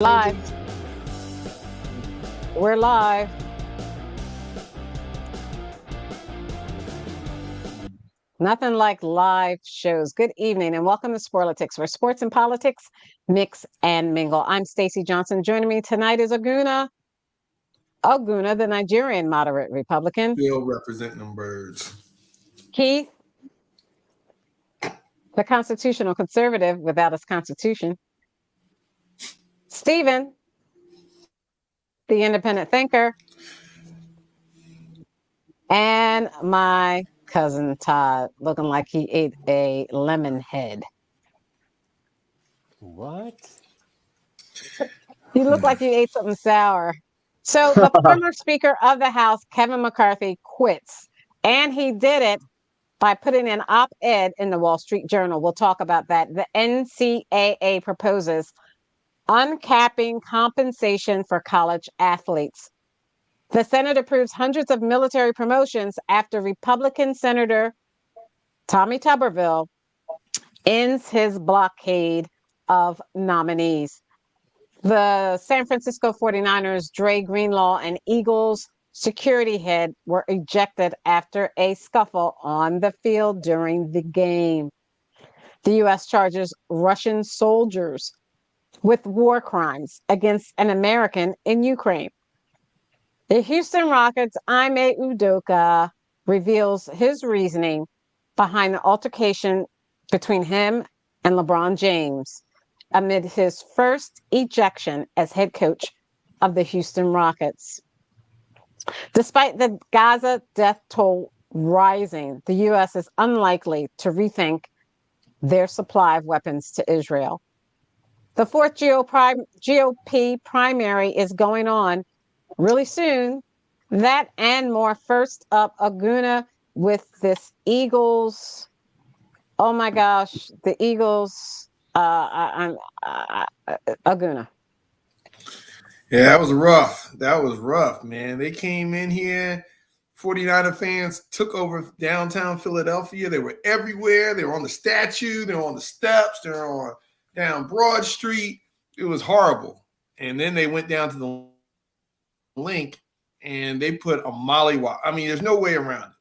Live. We're live. Nothing like live shows. Good evening and welcome to Sporlitiks, where sports and politics mix and mingle. I'm Stacey Johnson. Joining me tonight is Oguna, the Nigerian moderate Republican. Still representing them birds. Keith, the constitutional conservative without his constitution. Stephen, the independent thinker. And my cousin Todd, looking like he ate a lemon head. What? You look like you ate something sour. So the former Speaker of the House, Kevin McCarthy, quits. And he did it by putting an op-ed in the Wall Street Journal. We'll talk about that. The NCAA proposes uncapping compensation for college athletes. The Senate approves hundreds of military promotions after Republican Senator Tommy Tuberville ends his blockade of nominees. The San Francisco 49ers, Dre Greenlaw, and Eagles security head were ejected after a scuffle on the field during the game. The U.S. charges Russian soldiers with war crimes against an American in Ukraine. The Houston Rockets' Ime Udoka reveals his reasoning behind the altercation between him and LeBron James amid his first ejection as head coach of the Houston Rockets. Despite the Gaza death toll rising, the U.S. is unlikely to rethink their supply of weapons to Israel. The fourth GOP primary is going on really soon. That and more. First up, Oguna with this Eagles. Oh my gosh, the Eagles. Oguna. Yeah, that was rough. That was rough, man. They came in here. 49er fans took over downtown Philadelphia. They were everywhere. They were on the statue. They were on the steps. They were on down Broad Street. It was horrible. And then they went down to the link and they put a mollywop. I mean, there's no way around it.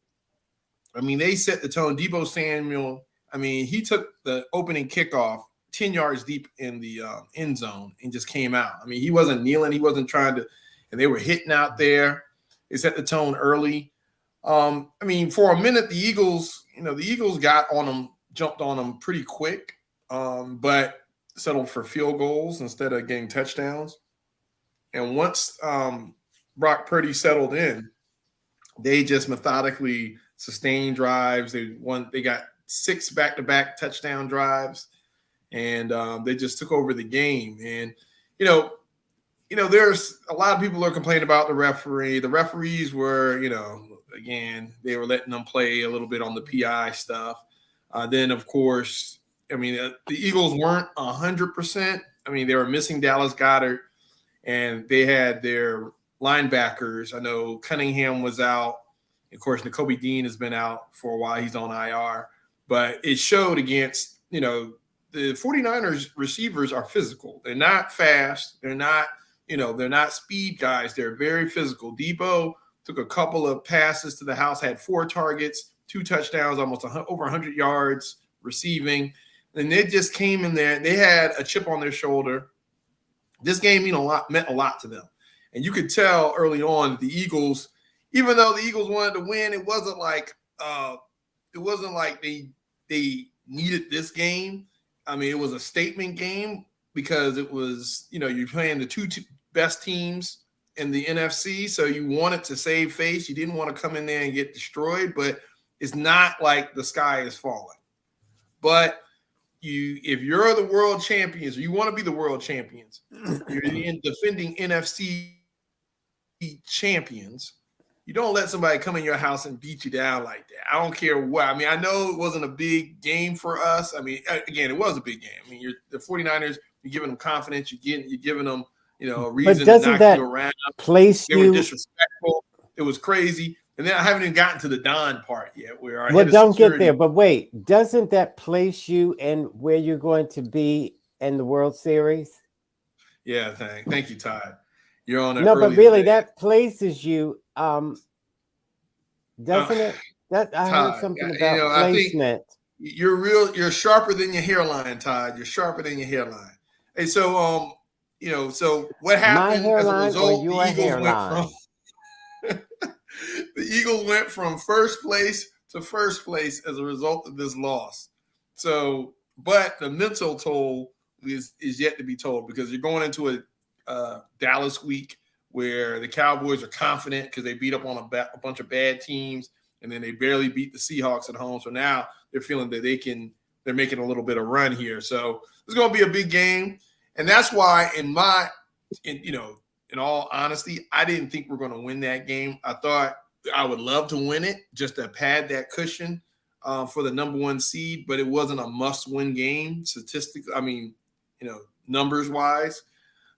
I mean, they set the tone. Deebo Samuel, I mean, he took the opening kickoff 10 yards deep in the end zone and just came out. I mean, he wasn't kneeling. He wasn't trying to, and they were hitting out there. They set the tone early. I mean, for a minute, the Eagles got on them, jumped on them pretty quick, but settled for field goals instead of getting touchdowns. And once Brock Purdy settled in, they just methodically sustained drives. They got 6 back-to-back touchdown drives, and they just took over the game. And there's a lot of people are complaining about the referee. The referees were, again, they were letting them play a little bit on the PI stuff. Then, of course, I mean, the Eagles weren't 100%. I mean, they were missing Dallas Goedert, and they had their linebackers. I know Cunningham was out. Of course, Nakobe Dean has been out for a while. He's on IR. But it showed against, the 49ers receivers are physical. They're not fast. They're not speed guys. They're very physical. Deebo took a couple of passes to the house, had 4 targets, 2 touchdowns, almost over 100 yards receiving. And they just came in there. They had a chip on their shoulder. This game meant a lot to them. And you could tell early on that the Eagles, even though the Eagles wanted to win, it wasn't like they needed this game. I mean, it was a statement game because it was, you're playing the two best teams in the NFC. So you wanted to save face. You didn't want to come in there and get destroyed, but it's not like the sky is falling. But if you're the world champions, or you want to be the world champions, you're in defending NFC champions, you don't let somebody come in your house and beat you down like that. I don't care what. I mean, I know it wasn't a big game for us. I mean, again, it was a big game. I mean, the 49ers, you're giving them confidence. You're giving them, a reason to knock you around. They were disrespectful. It was crazy. And then I haven't even gotten to the Don part yet. Don't get there. But wait, doesn't that place you in where you're going to be in the World Series? Yeah, thank you, Todd. You're on it. No, but really, that places you, doesn't it? That I heard Todd, something you about know, I think placement. you're sharper than your hairline, Todd. You're sharper than your hairline. Hey, so so what My happened as a hairline or result? your hairline? The Eagles went from first place to first place as a result of this loss. So, but the mental toll is yet to be told, because you're going into a Dallas week where the Cowboys are confident because they beat up on a bunch of bad teams, and then they barely beat the Seahawks at home. So now they're feeling that they're making a little bit of run here. So it's going to be a big game, and that's why in all honesty, I didn't think we're going to win that game. I thought I would love to win it just to pad that cushion for the number one seed, but it wasn't a must-win game statistically. I mean, numbers wise.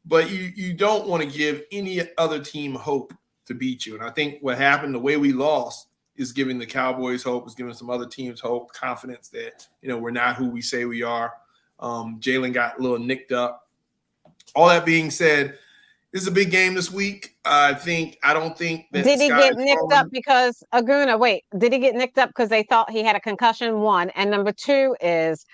But you don't want to give any other team hope to beat you. And I think what happened, the way we lost, is giving the Cowboys hope, is giving some other teams hope, confidence that, we're not who we say we are. Jalen got a little nicked up. All that being said, this is a big game this week. I don't think that did he get nicked up because Aguna? Wait, did he get nicked up because they thought he had a concussion? One, and number two is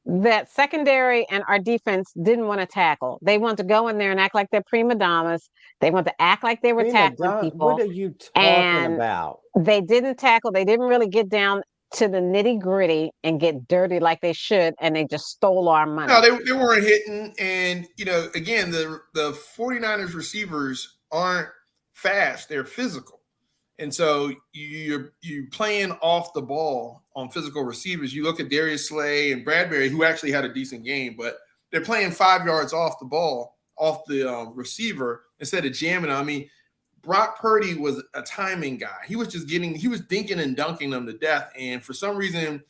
that secondary and our defense didn't want to tackle. They want to go in there and act like they're prima donnas. They want to act like they were tackling people. What are you talking about? They didn't tackle. They didn't really get down to the nitty gritty and get dirty like they should, and they just stole our money. No, they weren't hitting. And, again, the 49ers receivers aren't fast. They're physical. And so you're playing off the ball on physical receivers. You look at Darius Slay and Bradbury, who actually had a decent game, but they're playing 5 yards off the ball, off the receiver, instead of jamming them. I mean, Brock Purdy was a timing guy. He was dinking and dunking them to death. And for some reason,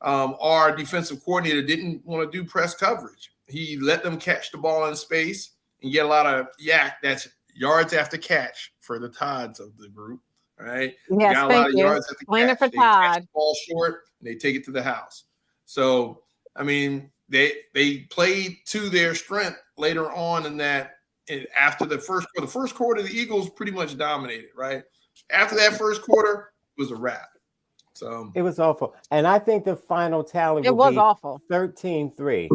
our defensive coordinator didn't want to do press coverage. He let them catch the ball in space and get a lot of yak. That's yards after catch for the Todds of the group. Right. Yes, got a thank lot of you. yards at the Explain it for catch. They catch Todd. the ball short and they take it to the house. So, I mean, they played to their strength later on in that. After the first quarter, the Eagles pretty much dominated. Right after that first quarter, it was a wrap. So it was awful, and I think the final tally was awful. 13-3.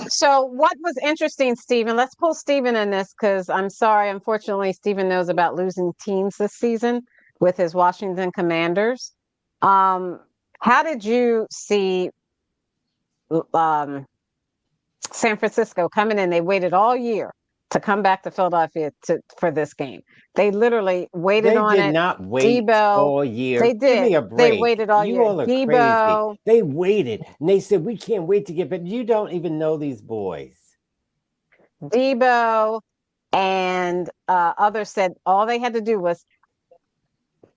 So what was interesting, Stephen, let's pull Stephen in this, because I'm sorry, unfortunately, Stephen knows about losing teams this season with his Washington Commanders. How did you see San Francisco coming in? They waited all year to come back to Philadelphia for this game. They literally waited on it. They did not wait all year. They did. Give me a break. They waited all year. You all are crazy. They waited, and they said, we can't wait to get back. You don't even know these boys. Debo and others said all they had to do was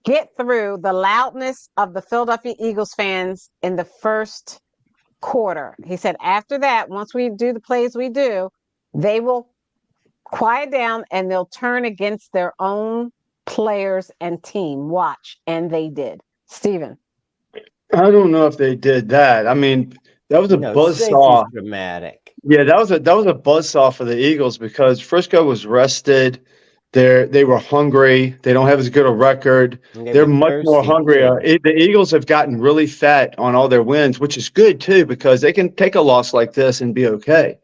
get through the loudness of the Philadelphia Eagles fans in the first quarter. He said after that, once we do the plays we do, they will quiet down and they'll turn against their own players and team. Watch. And they did. Stephen. I don't know if they did that. I mean, that was a buzzsaw. Dramatic. Yeah, that was a buzzsaw for the Eagles because Frisco was rested. They were hungry. They don't have as good a record. They're much more hungry. The Eagles have gotten really fat on all their wins, which is good too, because they can take a loss like this and be okay.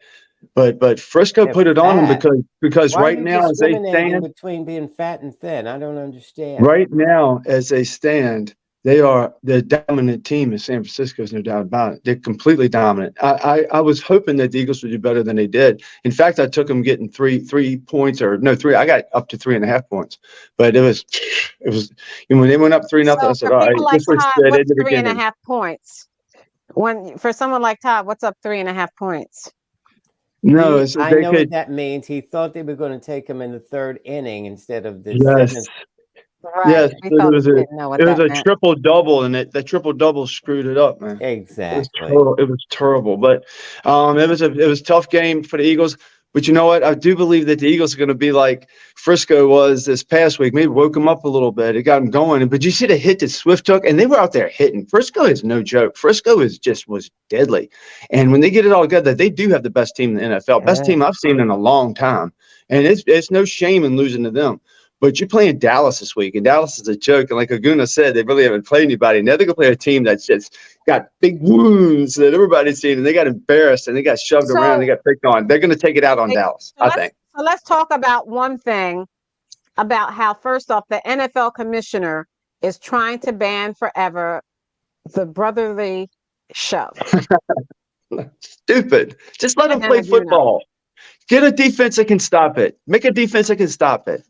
But Frisco put it on them because right now as they stand between being fat and thin, I don't understand. Right now as they stand, they are the dominant team in San Francisco. There's no doubt about it. They're completely dominant. I was hoping that the Eagles would do better than they did. In fact, I took them getting three points I got up to 3.5 points. But it was when they went up 3-0. I said, all right, this was what's 3.5 points? For someone like Todd, what's up 3.5 points? No, I know what that means. He thought they were going to take him in the third inning instead of the seventh. Right. Yes, it was a triple double, and that triple double screwed it up, man. Exactly. It was terrible, but it was a tough game for the Eagles. But you know what? I do believe that the Eagles are going to be like Frisco was this past week. Maybe woke them up a little bit. It got them going. But you see the hit that Swift took, and they were out there hitting. Frisco is no joke. Frisco was deadly. And when they get it all together, they do have the best team in the NFL. Best team I've seen in a long time. And it's no shame in losing to them. But you're playing Dallas this week, and Dallas is a joke. And like Aguna said, they really haven't played anybody. Now they're going to play a team that's just got big wounds that everybody's seen, and they got embarrassed, and they got shoved around, they got picked on. They're going to take it out on Dallas, I think. So let's talk about one thing about how, first off, the NFL commissioner is trying to ban forever the brotherly shove. Stupid. Just let them play football. Get a defense that can stop it. Make a defense that can stop it.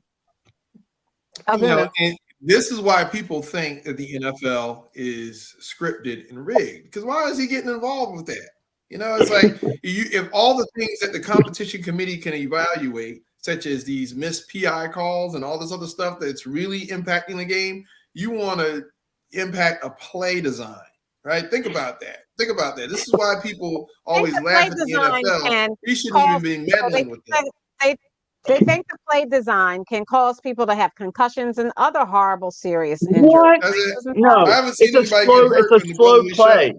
You know, and this is why people think that the NFL is scripted and rigged. Because why is he getting involved with that? You know, it's like if all the things that the competition committee can evaluate, such as these missed PI calls and all this other stuff that's really impacting the game, you want to impact a play design, right? Think about that. Think about that. This is why people always laugh at the NFL. We shouldn't even be meddling with that. They think the play design can cause people to have concussions and other horrible, serious injuries. What? No, I haven't seen it's a slow play.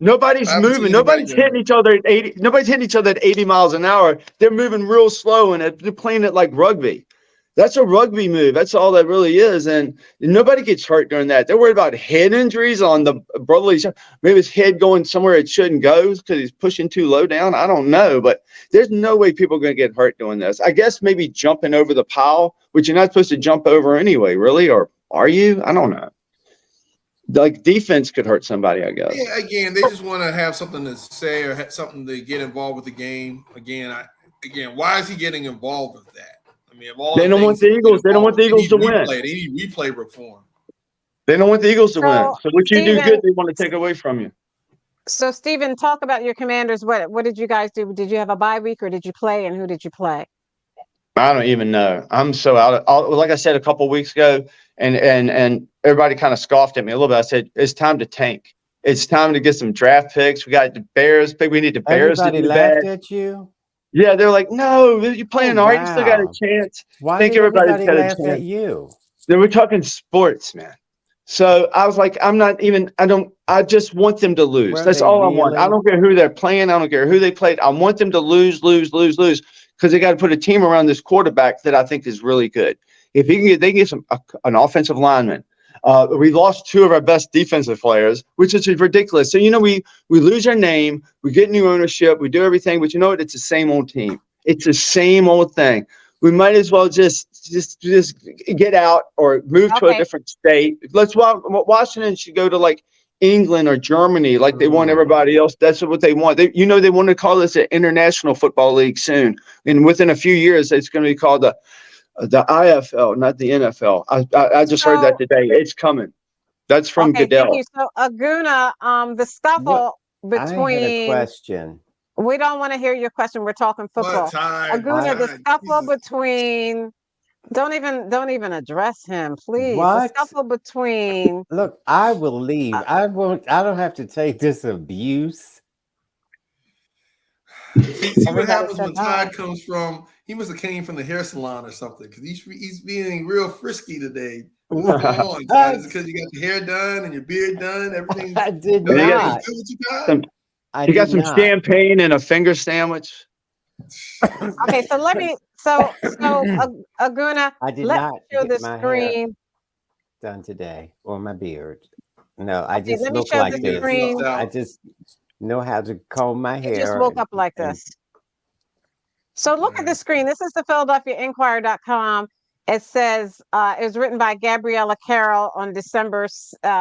Nobody's moving. Nobody's hitting each other at 80. Nobody's hitting each other at 80 miles an hour. They're moving real slow, and they're playing it like rugby. That's a rugby move. That's all that really is. And nobody gets hurt during that. They're worried about head injuries on the brotherly. Maybe his head going somewhere it shouldn't go because he's pushing too low down. I don't know. But there's no way people are going to get hurt doing this. I guess maybe jumping over the pile, which you're not supposed to jump over anyway, really? Or are you? I don't know. Like defense could hurt somebody, I guess. Yeah, again, they just want to have something to say or have something to get involved with the game. Again, why is he getting involved with that? I mean, they don't want the Eagles. They don't want the Eagles to win. They need replay reform. They don't want the Eagles to win. So what you do good, they want to take away from you. So, Stephen, talk about your Commanders. What did you guys do? Did you have a bye week, or did you play? And who did you play? I don't even know. I'm so out of. Like I said a couple of weeks ago, and everybody kind of scoffed at me a little bit. I said it's time to tank. It's time to get some draft picks. We got the Bears. We need the Bears to do bad. Everybody laughed at you. Yeah, they're like, no, you're playing all right. You still got a chance. Why I think everybody's got a chance. At you? They were talking sports, man. So I was like, I just want them to lose. That's all I want. I don't care who they're playing. I don't care who they played. I want them to lose, because they got to put a team around this quarterback that I think is really good. If he can they can get an offensive lineman. We lost two of our best defensive players, which is ridiculous. So, we lose our name, we get new ownership, we do everything, but you know what? It's the same old team. It's the same old thing. We might as well just get out or move to a different state. Washington should go to like England or Germany, like they want everybody else. That's what they want. They want to call this an international football league soon. And within a few years, it's going to be called the IFL, not the NFL. I just heard that today. It's coming. That's from Goodell. Thank you. So, Aguna, the scuffle between. I had a question. We don't want to hear your question. We're talking football. Aguna, the scuffle between. Don't even address him, please. What? The scuffle between. Look, I will leave. I won't. I don't have to take this abuse. See what happens when Todd comes from. He must have came from the hair salon or something, because he's being real frisky today. What's going on, Todd? Is it because you got your hair done and your beard done? Everything. I did not. You got some champagne and a finger sandwich. Okay, so let me. So Aguna, I did let not me show get the my screen. hair done today, or my beard. No, I Okay, just let me look show like the this. screen. I just know how to comb my hair. You just woke up like this. So look at the screen. This is the PhiladelphiaInquirer.com. It says it was written by Gabriella Carroll on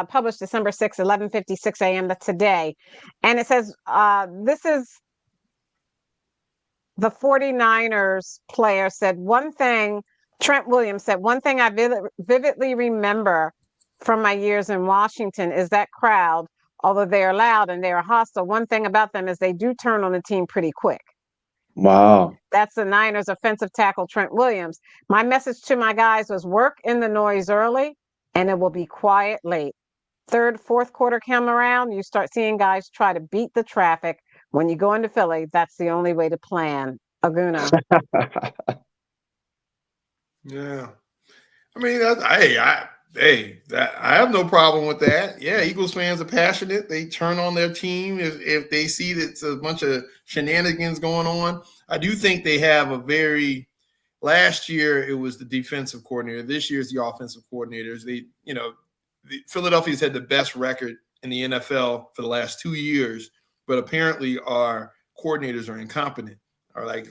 published December 6, 11:56 a.m. today. And it says this is the 49ers player said one thing. Trent Williams said, one thing I vividly remember from my years in Washington is that crowd, although they are loud and they are hostile, one thing about them is they do turn on the team pretty quick. Wow. That's the Niners offensive tackle, Trent Williams. My message to my guys was work in the noise early and it will be quiet late. Third, fourth quarter come around, you start seeing guys try to beat the traffic. When you go into Philly, that's the only way to plan Aguna. Yeah. I mean, I have no problem with that. Yeah, Eagles fans are passionate. They turn on their team if they see that it's a bunch of shenanigans going on. I do think they have a very last year it was the defensive coordinator. This year's the offensive coordinators. Philadelphia's had the best record in the NFL for the last 2 years, but apparently our coordinators are incompetent. Or like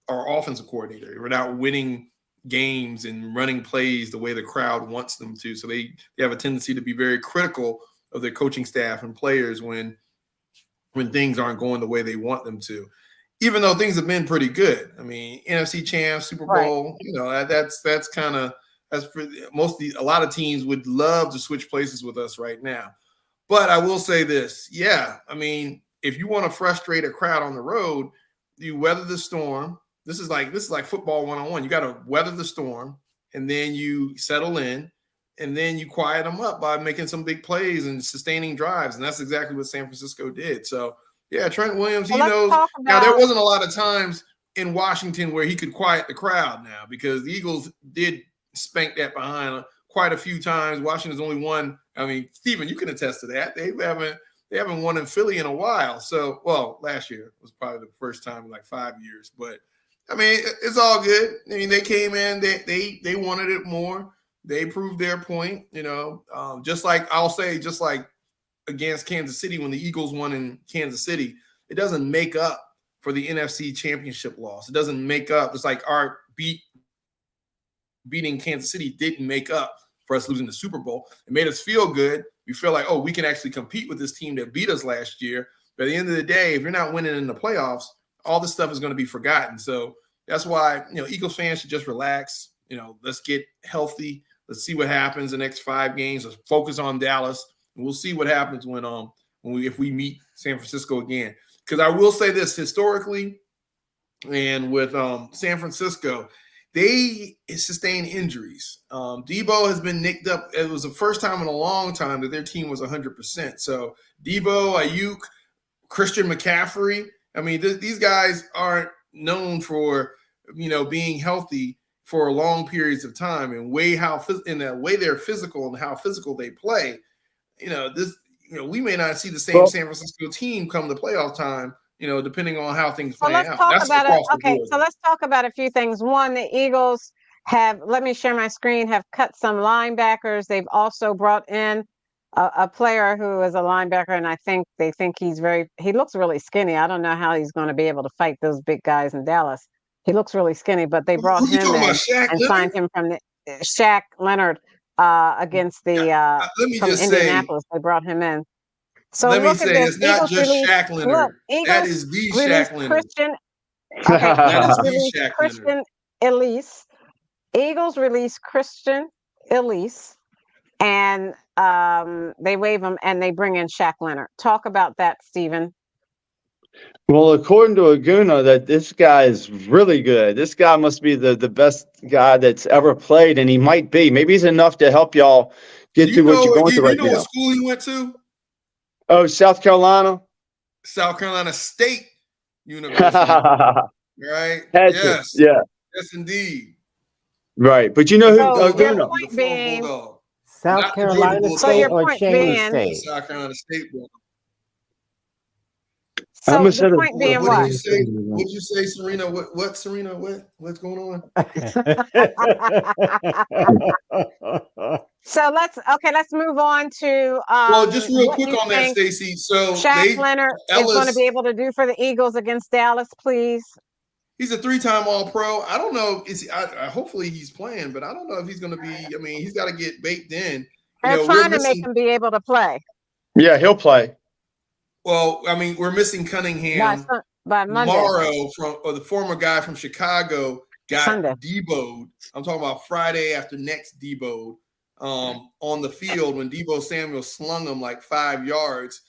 our offensive coordinator, we're not winning games and running plays the way the crowd wants them to. So they have a tendency to be very critical of their coaching staff and players when things aren't going the way they want them to. Even though things have been pretty good. I mean, NFC champs, Super Bowl, right. That's kind of a lot of teams would love to switch places with us right now. But I will say this, yeah, I mean, if you want to frustrate a crowd on the road, you weather the storm. This is like football 101. You got to weather the storm, and then you settle in, and then you quiet them up by making some big plays and sustaining drives. And that's exactly what San Francisco did. So, yeah, Trent Williams, he knows. Now, there wasn't a lot of times in Washington where he could quiet the crowd now because the Eagles did spank that behind quite a few times. Washington's only won. I mean, Stephen, you can attest to that. They haven't won in Philly in a while. So, well, last year was probably the first time in like 5 years, but I mean, it's all good. I mean, they came in, they wanted it more. They proved their point, just like against Kansas City when the Eagles won in Kansas City, it doesn't make up for the NFC Championship loss. It doesn't make up. It's like our beating Kansas City didn't make up for us losing the Super Bowl. It made us feel good. We feel like, oh, we can actually compete with this team that beat us last year. But at the end of the day, if you're not winning in the playoffs, all this stuff is going to be forgotten. So that's why, Eagles fans should just relax. Let's get healthy. Let's see what happens the next 5 games. Let's focus on Dallas, and we'll see what happens if we meet San Francisco again. Because I will say this historically, and with San Francisco, they sustain injuries. Debo has been nicked up. It was the first time in a long time that their team was 100%. So Debo, Ayuk, Christian McCaffrey. I mean, these guys aren't known for, being healthy for long periods of time and in the way they're physical and how physical they play. We may not see the same San Francisco team come to playoff time, depending on how things play out. So let's talk about a few things. One, the Eagles let me share my screen, have cut some linebackers. They've also brought in a player who is a linebacker, and they think he looks really skinny. I don't know how he's going to be able to fight those big guys in Dallas. He looks really skinny, but they brought him in and signed him from Shaq Leonard against from Indianapolis. They brought him in. So let me say, it's not just Shaq Leonard. That is the Shaq Leonard. That is the Shaq Christian Elise. Eagles release Christian Elise, and they waive him, and they bring in Shaq Leonard. Talk about that, Stephen. Well, according to Aguna, that this guy is really good. This guy must be the best guy that's ever played, and he might be. Maybe he's enough to help y'all get through what you're going through right now. You know what school he went to? Oh, South Carolina? South Carolina State University. Right? Yes. Yeah. Yes, indeed. Right. But you know who Aguna? Point being, South Carolina State or Cheney State? South Carolina State. So the point being what? What did you say, Serena? What Serena? What's going on? So let's move on to just real quick on that, Stacey. So Shaq Leonard is going to be able to do for the Eagles against Dallas, please. He's a 3-time All-Pro. I don't know. Hopefully he's playing, but I don't know if he's going to be. I mean, he's got to get baked in. They're trying to make him be able to play. Yeah, he'll play. Well, I mean, we're missing Cunningham. By Monday. Morrow the former guy from Chicago got deboed. I'm talking about Friday after next deboed on the field when Deebo Samuel slung him like 5 yards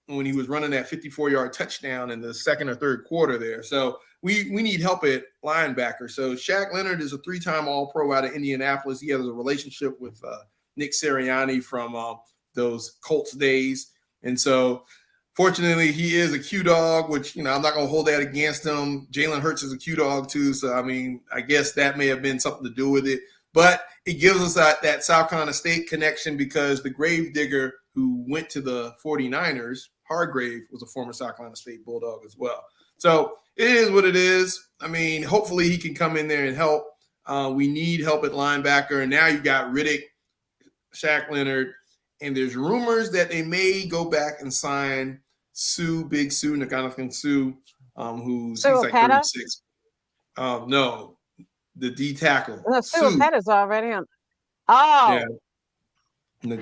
when he was running that 54-yard touchdown in the second or third quarter there. So we need help at linebacker. So Shaq Leonard is a 3-time All-Pro out of Indianapolis. He has a relationship with Nick Sirianni from those Colts days. And so Fortunately, he is a Q dog, which, I'm not going to hold that against him. Jalen Hurts is a Q dog too. So, I mean, I guess that may have been something to do with it. But it gives us that South Carolina State connection because the gravedigger who went to the 49ers, Hargrave, was a former South Carolina State Bulldog as well. So it is what it is. I mean, hopefully he can come in there and help. We need help at linebacker. And now you got Riddick, Shaq Leonard, and there's rumors that they may go back and sign Big Sue, Nakanathan Sue, he's like 36. No, the D tackle. No, Sue Petta's already on. Oh. Yeah.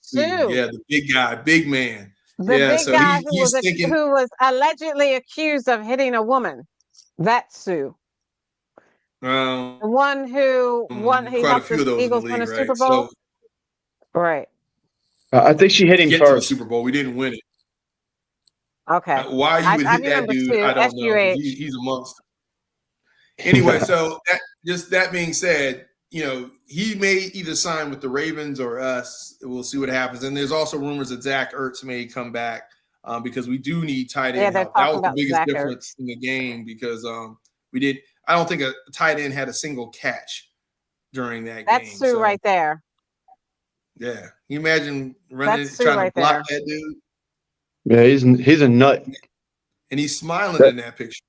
Sue. Yeah, the big guy, big man. The big guy who was allegedly accused of hitting a woman. That's Sue. The one who won. He helped the Eagles win a Super Bowl. Right. I think she hit him first. To the Super Bowl. We didn't win it. Okay. Why you would hit that dude, Sue, I don't know. He's amongst. Anyway, so that being said, he may either sign with the Ravens or us. We'll see what happens. And there's also rumors that Zach Ertz may come back because we do need tight end help. That was the biggest difference in the game because I don't think a tight end had a single catch during that game. That's Sue right there. Yeah. Can you imagine trying to block that dude? Yeah, he's a nut. And he's smiling in that picture.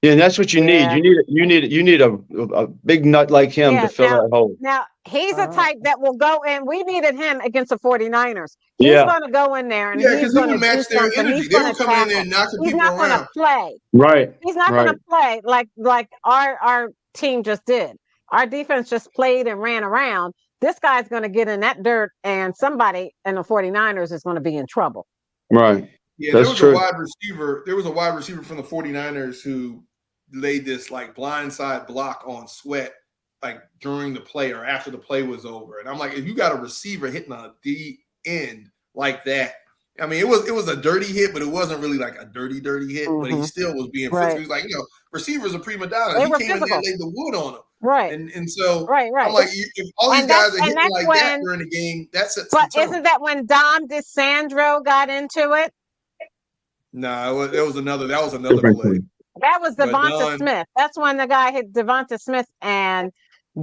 Yeah, and that's what you need. You need a big nut like him to fill that hole. Now he's a type that will go in. We needed him against the 49ers. He's going to go in there and he's going to match their energy. They will come in there and knocking people around. He's not going to play. Right. He's not going to play like our team just did. Our defense just played and ran around. This guy's going to get in that dirt, and somebody in the 49ers is going to be in trouble. Right. Yeah, there was a wide receiver. There was a wide receiver from the 49ers who laid this like blindside block on Sweat like during the play or after the play was over. And I'm like, if you got a receiver hitting a D end like that, I mean, it was a dirty hit, but it wasn't really like a dirty hit. But he still was being physical. He was like, receivers are prima donna. He came in there and laid the wood on them. Right. And so right. I'm like, if all these guys are hitting like that during the game, that's it. But isn't that when Dom DeSandro got into it? No, that was another play. That was Devonta Smith. That's when the guy hit Devonta Smith and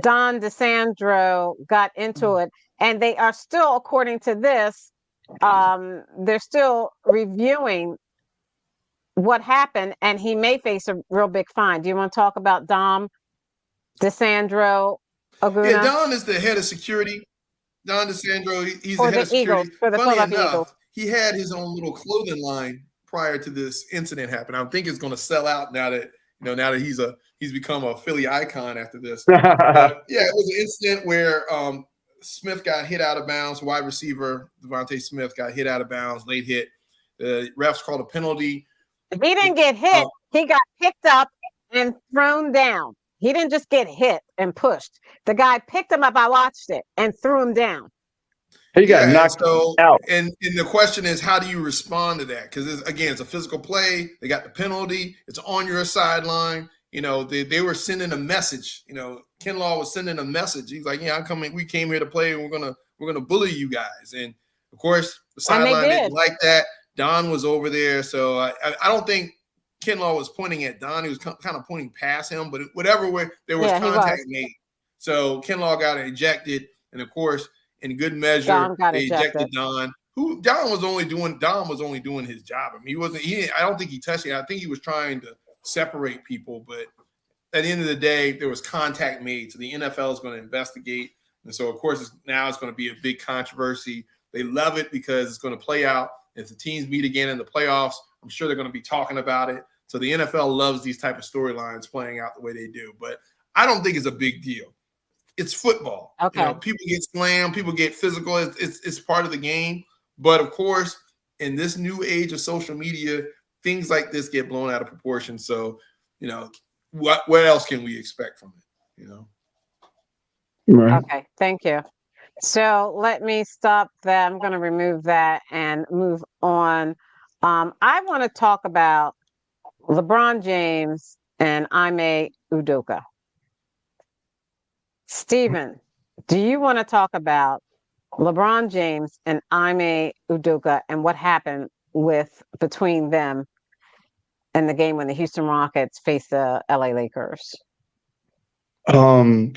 Don DeSandro got into it. And they are still, according to this, they're still reviewing what happened, and he may face a real big fine. Do you want to talk about Dom DeSandro Aguna? Yeah, Don is the head of security. Don DeSandro, he's the head of security. Eagles, for the Philadelphia Eagles. He had his own little clothing line prior to this incident happened. I think it's going to sell out now that he's become a Philly icon after this. But, yeah, it was an incident where Smith got hit out of bounds. Wide receiver Devontae Smith got hit out of bounds, late hit. The refs called a penalty. He didn't get hit. He got picked up and thrown down. He didn't just get hit and pushed. The guy picked him up. I watched it and threw him down. He got knocked out. And the question is, how do you respond to that? Because, it's a physical play. They got the penalty. It's on your sideline. They were sending a message. Kinlaw was sending a message. He's like, I'm coming. We came here to play, and we're gonna bully you guys. And, of course, the sideline didn't like that. Don was over there. So I don't think Kinlaw was pointing at Don. He was kind of pointing past him. But whatever way, there was contact made. So Kinlaw got ejected. And, of course, in good measure, they ejected Don. Don was only doing his job. I mean, I don't think he touched it. I think he was trying to separate people. But at the end of the day, there was contact made. So the NFL is going to investigate. And so, of course, now it's going to be a big controversy. They love it because it's going to play out. If the teams meet again in the playoffs, I'm sure they're going to be talking about it. So the NFL loves these type of storylines playing out the way they do. But I don't think it's a big deal. It's football. Okay. People get slammed, people get physical. It's part of the game. But of course, in this new age of social media, things like this get blown out of proportion. So, what else can we expect from it? Right. Okay, thank you. So let me stop that. I'm going to remove that and move on. I want to talk about LeBron James and Ime Udoka. Stephen, do you want to talk about LeBron James and Ime Udoka and what happened between them in the game when the Houston Rockets faced the LA Lakers?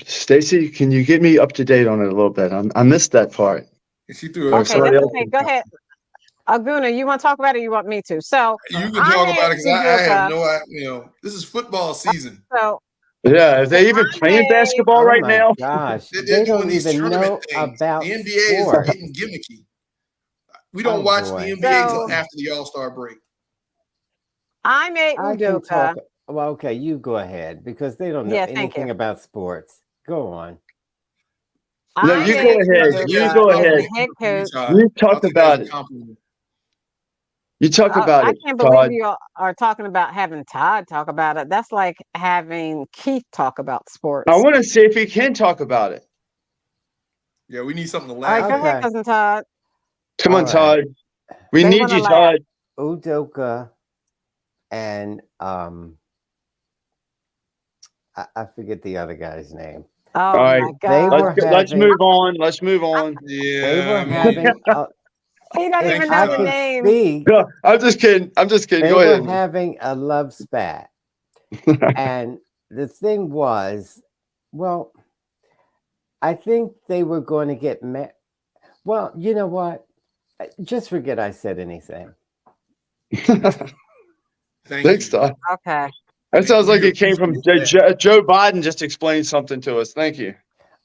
Stacy, can you get me up to date on it a little bit? I missed that part. She threw it. Or Okay, somebody that's else okay. can- Go ahead. Aguna, you want to talk about it or you want me to? So You can I talk made about it because I have Udoka. no idea. This is football season. So Yeah, are they even I playing made basketball Oh right my now? gosh. They're They doing don't these even tournament know things. about The NBA is sports. getting gimmicky. We don't Oh watch the boy. NBA till so after the All-Star break. I made I can Udoka. talk. Well, okay, you go ahead because they don't know Yeah, thank you. anything about sports. Go on. No, I you Okay, go made ahead. I You guess Udoka go as the ahead. head coach. Todd. You I'll talk take that as about a it. compliment. You talk about I it, can't believe Todd. you all are talking about having Todd talk about it. That's like having Keith talk about I sports. want to see if he can talk about it. Yeah, we need something to All right, laugh go at. ahead, Okay. cousin Todd. Come All on, right. Todd. We They need want to you, laugh. Todd. Udoka and I forget the other guy's name. All Oh right, my They God. were let's having move on. Let's move on. they Yeah, were I mean, having He doesn't if thank even you, know I the Todd. could name. speak, No, I'm just kidding. I'm just kidding. they Go were ahead. having a love spat. And the thing was, well, I think they were going to get met. Well, you know what? Just forget I said anything. Thank Thanks, you. Todd. Okay. That sounds like We it came from appreciate that. Joe Biden. Just explained something to us. Thank you.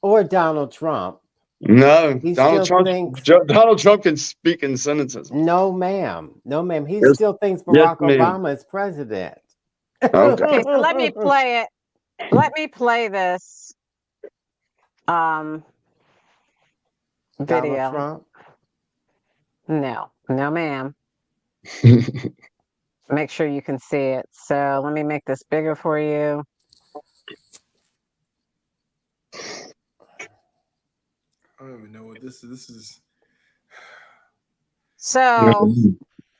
Or Donald Trump. No, He Donald still Trump. thinks, Donald Trump can speak in sentences. no, ma'am. No, ma'am. He Yes, still thinks yes, Barack ma'am. Obama is president. Okay. Okay, so let me play it. Let me play this Donald video. Trump. No, no, ma'am. Make sure you can see it. So let me make this bigger for you. I don't even know what this is. This is So,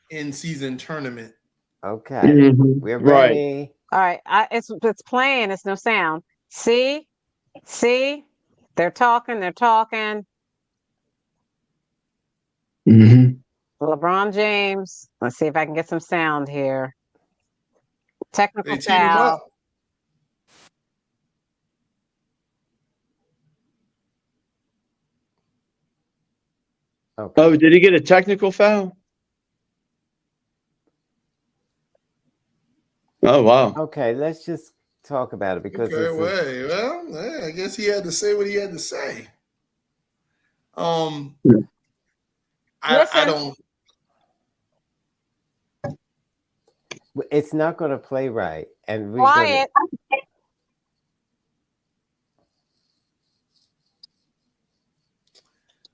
in-season tournament. Okay. Mhm. We're Right. ready. all right, it's playing. It's no sound. See, they're talking. They're talking. Mhm. LeBron James. Let's see if I can get some sound here. Technical They teed him foul. up. Okay. Oh, did he get a technical foul? Oh, wow. Okay, let's just talk about it because Okay, this is well, yeah, I guess he had to say what he had to say. I Listen. don't. it's not going to play right, and we're Quiet.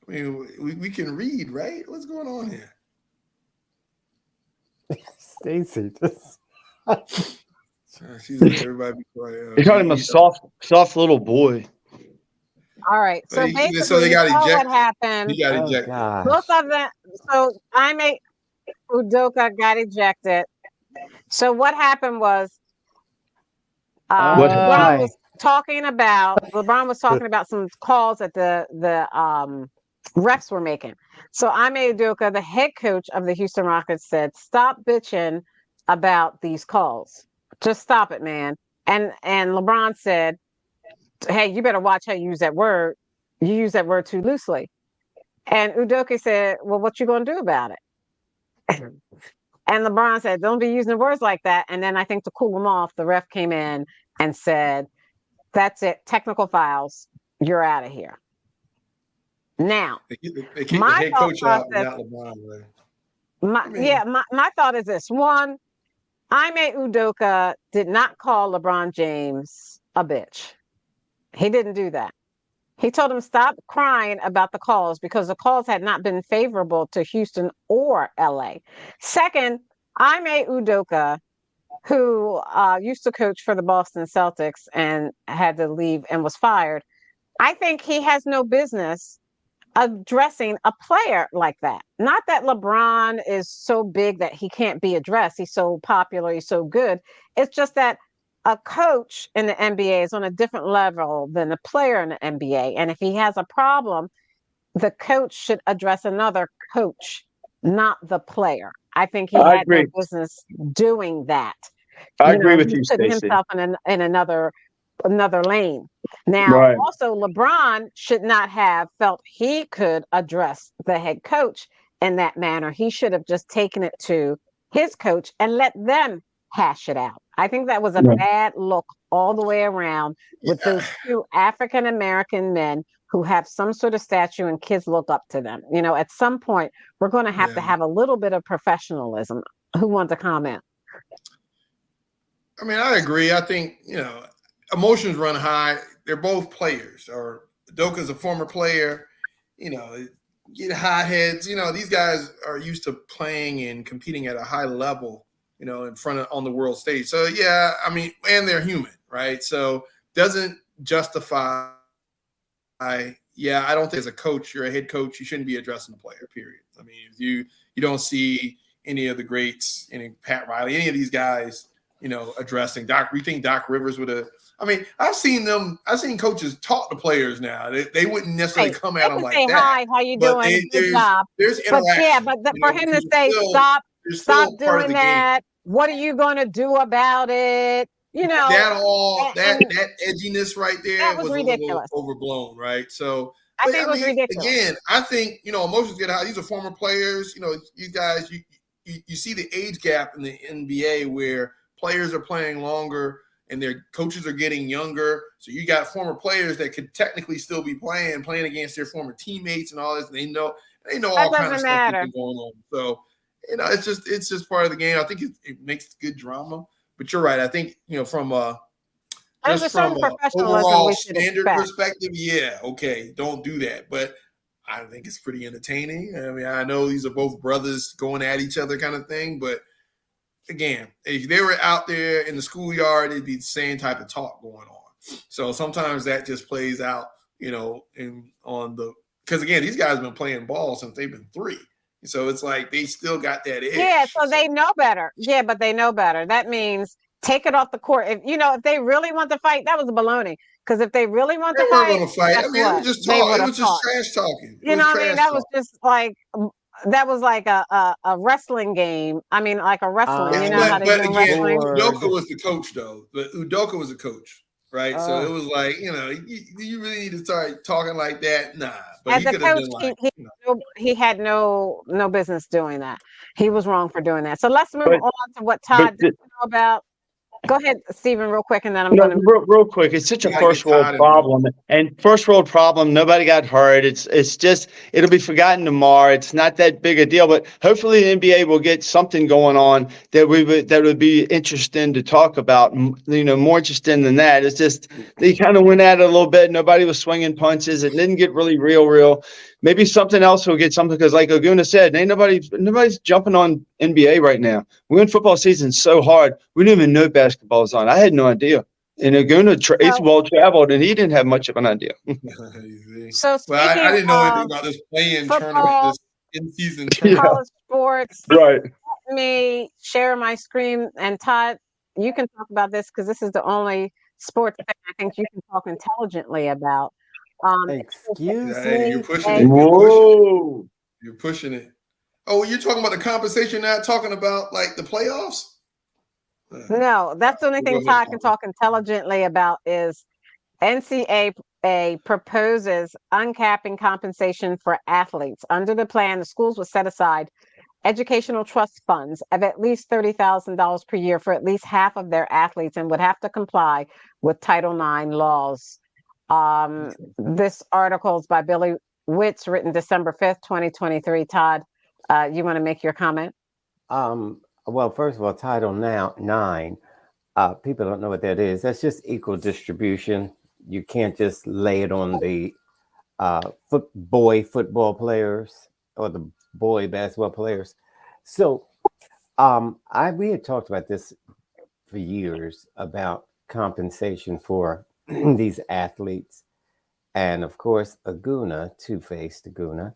I mean, we can read, right? What's going on here? Stacy. She's like, everybody be quiet. He called him a soft little boy. All right. So So basically, they you got saw what ejected. happened. He got Oh ejected. gosh. Both of them. So I made Udoka got ejected. So what happened was What LeBron Okay. was talking about some calls that the refs were making. So Ime Udoka, the head coach of the Houston Rockets, said, "Stop bitching about these calls. Just stop it, man." And LeBron said, "Hey, you better watch how you use that word. You use that word too loosely." And Udoka said, "Well, what you gonna do about it?" And LeBron said, "Don't be using words like that." And then I think to cool him off, the ref came in and said, "That's it. Technical fouls. You're out of here." Now, They kicked the my head thought coach out, process, not LeBron. Right? my thought is this: one, Ime Udoka did not call LeBron James a bitch. He didn't do that. He told him stop crying about the calls because the calls had not been favorable to Houston or LA. Second, Ime Udoka, who used to coach for the Boston Celtics and had to leave and was fired, I think he has no business addressing a player like that. Not that LeBron is so big that he can't be addressed. He's so popular, he's so good. It's just that a coach in the NBA is on a different level than a player in the NBA. And if he has a problem, the coach should address another coach, not the player. I think he I had no agree. business doing that. I agree with He's you, putting Stacey. himself in another lane. Now, Right. also LeBron should not have felt he could address the head coach in that manner. He should have just taken it to his coach and let them hash it out. I think that was a Right. bad look all the way around with Yeah. those two African American men who have some sort of statue and kids look up to them. At some point, we're going to Yeah. have a little bit of professionalism. Who wants to comment? I mean, I agree. I think, emotions run high. They're both players. Or Udoka's a former player. Get hot heads. These guys are used to playing and competing at a high level, in front of on the world stage. So yeah, I mean, and they're human, right? So doesn't justify. Yeah, I don't think as a coach, you're a head coach, you shouldn't be addressing the player. Period. I mean, if you don't see any of the greats, any Pat Riley, any of these guys, addressing Doc. We think Doc Rivers would have. I mean, I've seen coaches talk to players now. They wouldn't necessarily Right. come They at them can like say that, hi, how you but doing? Good there's job. But yeah, interaction. for him to Because say stop, you're stop still part of doing the game. that. What are you going to do about it? That And edginess right that there was was a little ridiculous. overblown, right? So, I but think I it was mean, ridiculous. again, I think emotions get high. These are former players. You guys, you see the age gap in the NBA where players are playing longer and their coaches are getting younger. So you got former players that could technically still be playing against their former teammates and all this. And they know That all kind of doesn't stuff that's matter. been going on. So, it's just part of the game. I think it makes good drama. But you're right. I think from There's just a from certain a professionalism overall we should standard expect. perspective, yeah, okay, don't do that. But I think it's pretty entertaining. I mean, I know these are both brothers going at each other kind of thing, but again, if they were out there in the schoolyard, it'd be the same type of talk going on. So sometimes that just plays out, because again, these guys have been playing ball since they've been 3. So it's like they still got that Yeah, edge. so they know better. Yeah, but they know better. That means take it off the court. If they really want to fight, that was baloney. Because if they really want They to weren't fight, going to fight. guess I mean, it was what? just They talk. would It have was just fought. trash talking. It You was know what I mean? trash That talk. was just like that was like a wrestling game. I mean, like a wrestling. You know how they But do in again, wrestling? Udoka was the coach, though. But Udoka was the coach, right? So it Uh, was like, you really need to start talking like that? Nah. But As he a could have coach, been like, he had no business doing that. He was wrong for doing that. So let's move But on to what but Todd doesn't know about. Go ahead, Stephen, real quick, and then I'm no, going to. real quick. It's such a gotta get first world Todd involved. problem, and first world problem. Nobody got hurt. It's just it'll be forgotten tomorrow. It's not that big a deal. But hopefully the NBA will get something going on that would be interesting to talk about. More interesting than that. It's just they kind of went at it a little bit. Nobody was swinging punches. It didn't get really real. Maybe something else will get something because, like Aguna said, ain't nobody's jumping on NBA right now. We're in football season so hard. We didn't even know basketball's on. I had no idea. And Aguna he's well traveled, and he didn't have much of an idea. So Well, I speaking didn't know anything of about this play-in tournament, football, this in-season Yeah, tournament. college sports, right. let me share my screen. And Todd, you can talk about this because this is the only sports thing I think you can talk intelligently about. excuse Hey, you're me. pushing it. Whoa. You're pushing it. Oh, you're talking about the compensation, not talking about like the playoffs? No, that's the only Go thing ahead, Todd can Tom. talk intelligently about is NCAA proposes uncapping compensation for athletes. Under the plan, the schools would set aside educational trust funds of at least $30,000 per year for at least half of their athletes and would have to comply with Title IX laws. This article is by Billy Witz, written December 5th, 2023. Todd, you want to make your comment? Well, first of all, Title IX. People don't know what that is. That's just equal distribution. You can't just lay it on the boy football players or the boy basketball players. So we had talked about this for years about compensation for these athletes. And of course, Aguna, two-faced Aguna,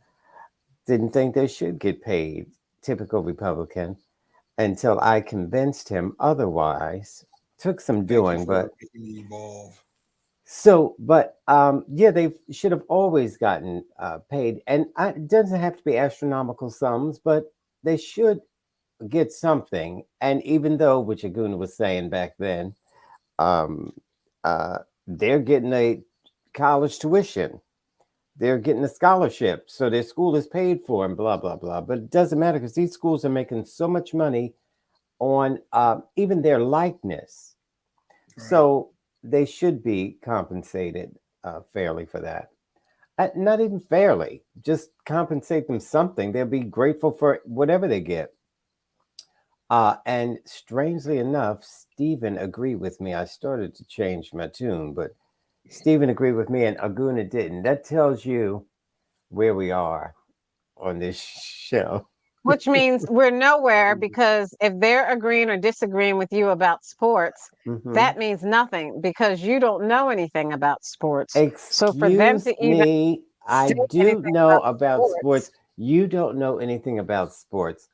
didn't think they should get paid, typical Republican, until I convinced him otherwise. Took some Thank you doing, for but making me evolve. yeah, they should have always gotten paid, and it doesn't have to be astronomical sums, but they should get something. And even though, which Aguna was saying back then, um, they're getting a college tuition, they're getting a scholarship, so their school is paid for, and blah blah blah. But it doesn't matter because these schools are making so much money on even their likeness, Right. so they should be compensated fairly for that. Not even fairly, just compensate them something. They'll be grateful for whatever they get. And strangely enough, Stephen agreed with me. I started to change my tune, but Stephen agreed with me and Aguna didn't. That tells you where we are on this show. Which means we're nowhere, because if they're agreeing or disagreeing with you about sports, Mhm. that means nothing because you don't know anything about sports. So for them Excuse to even me, I say do anything know about about sports. You don't know anything about sports.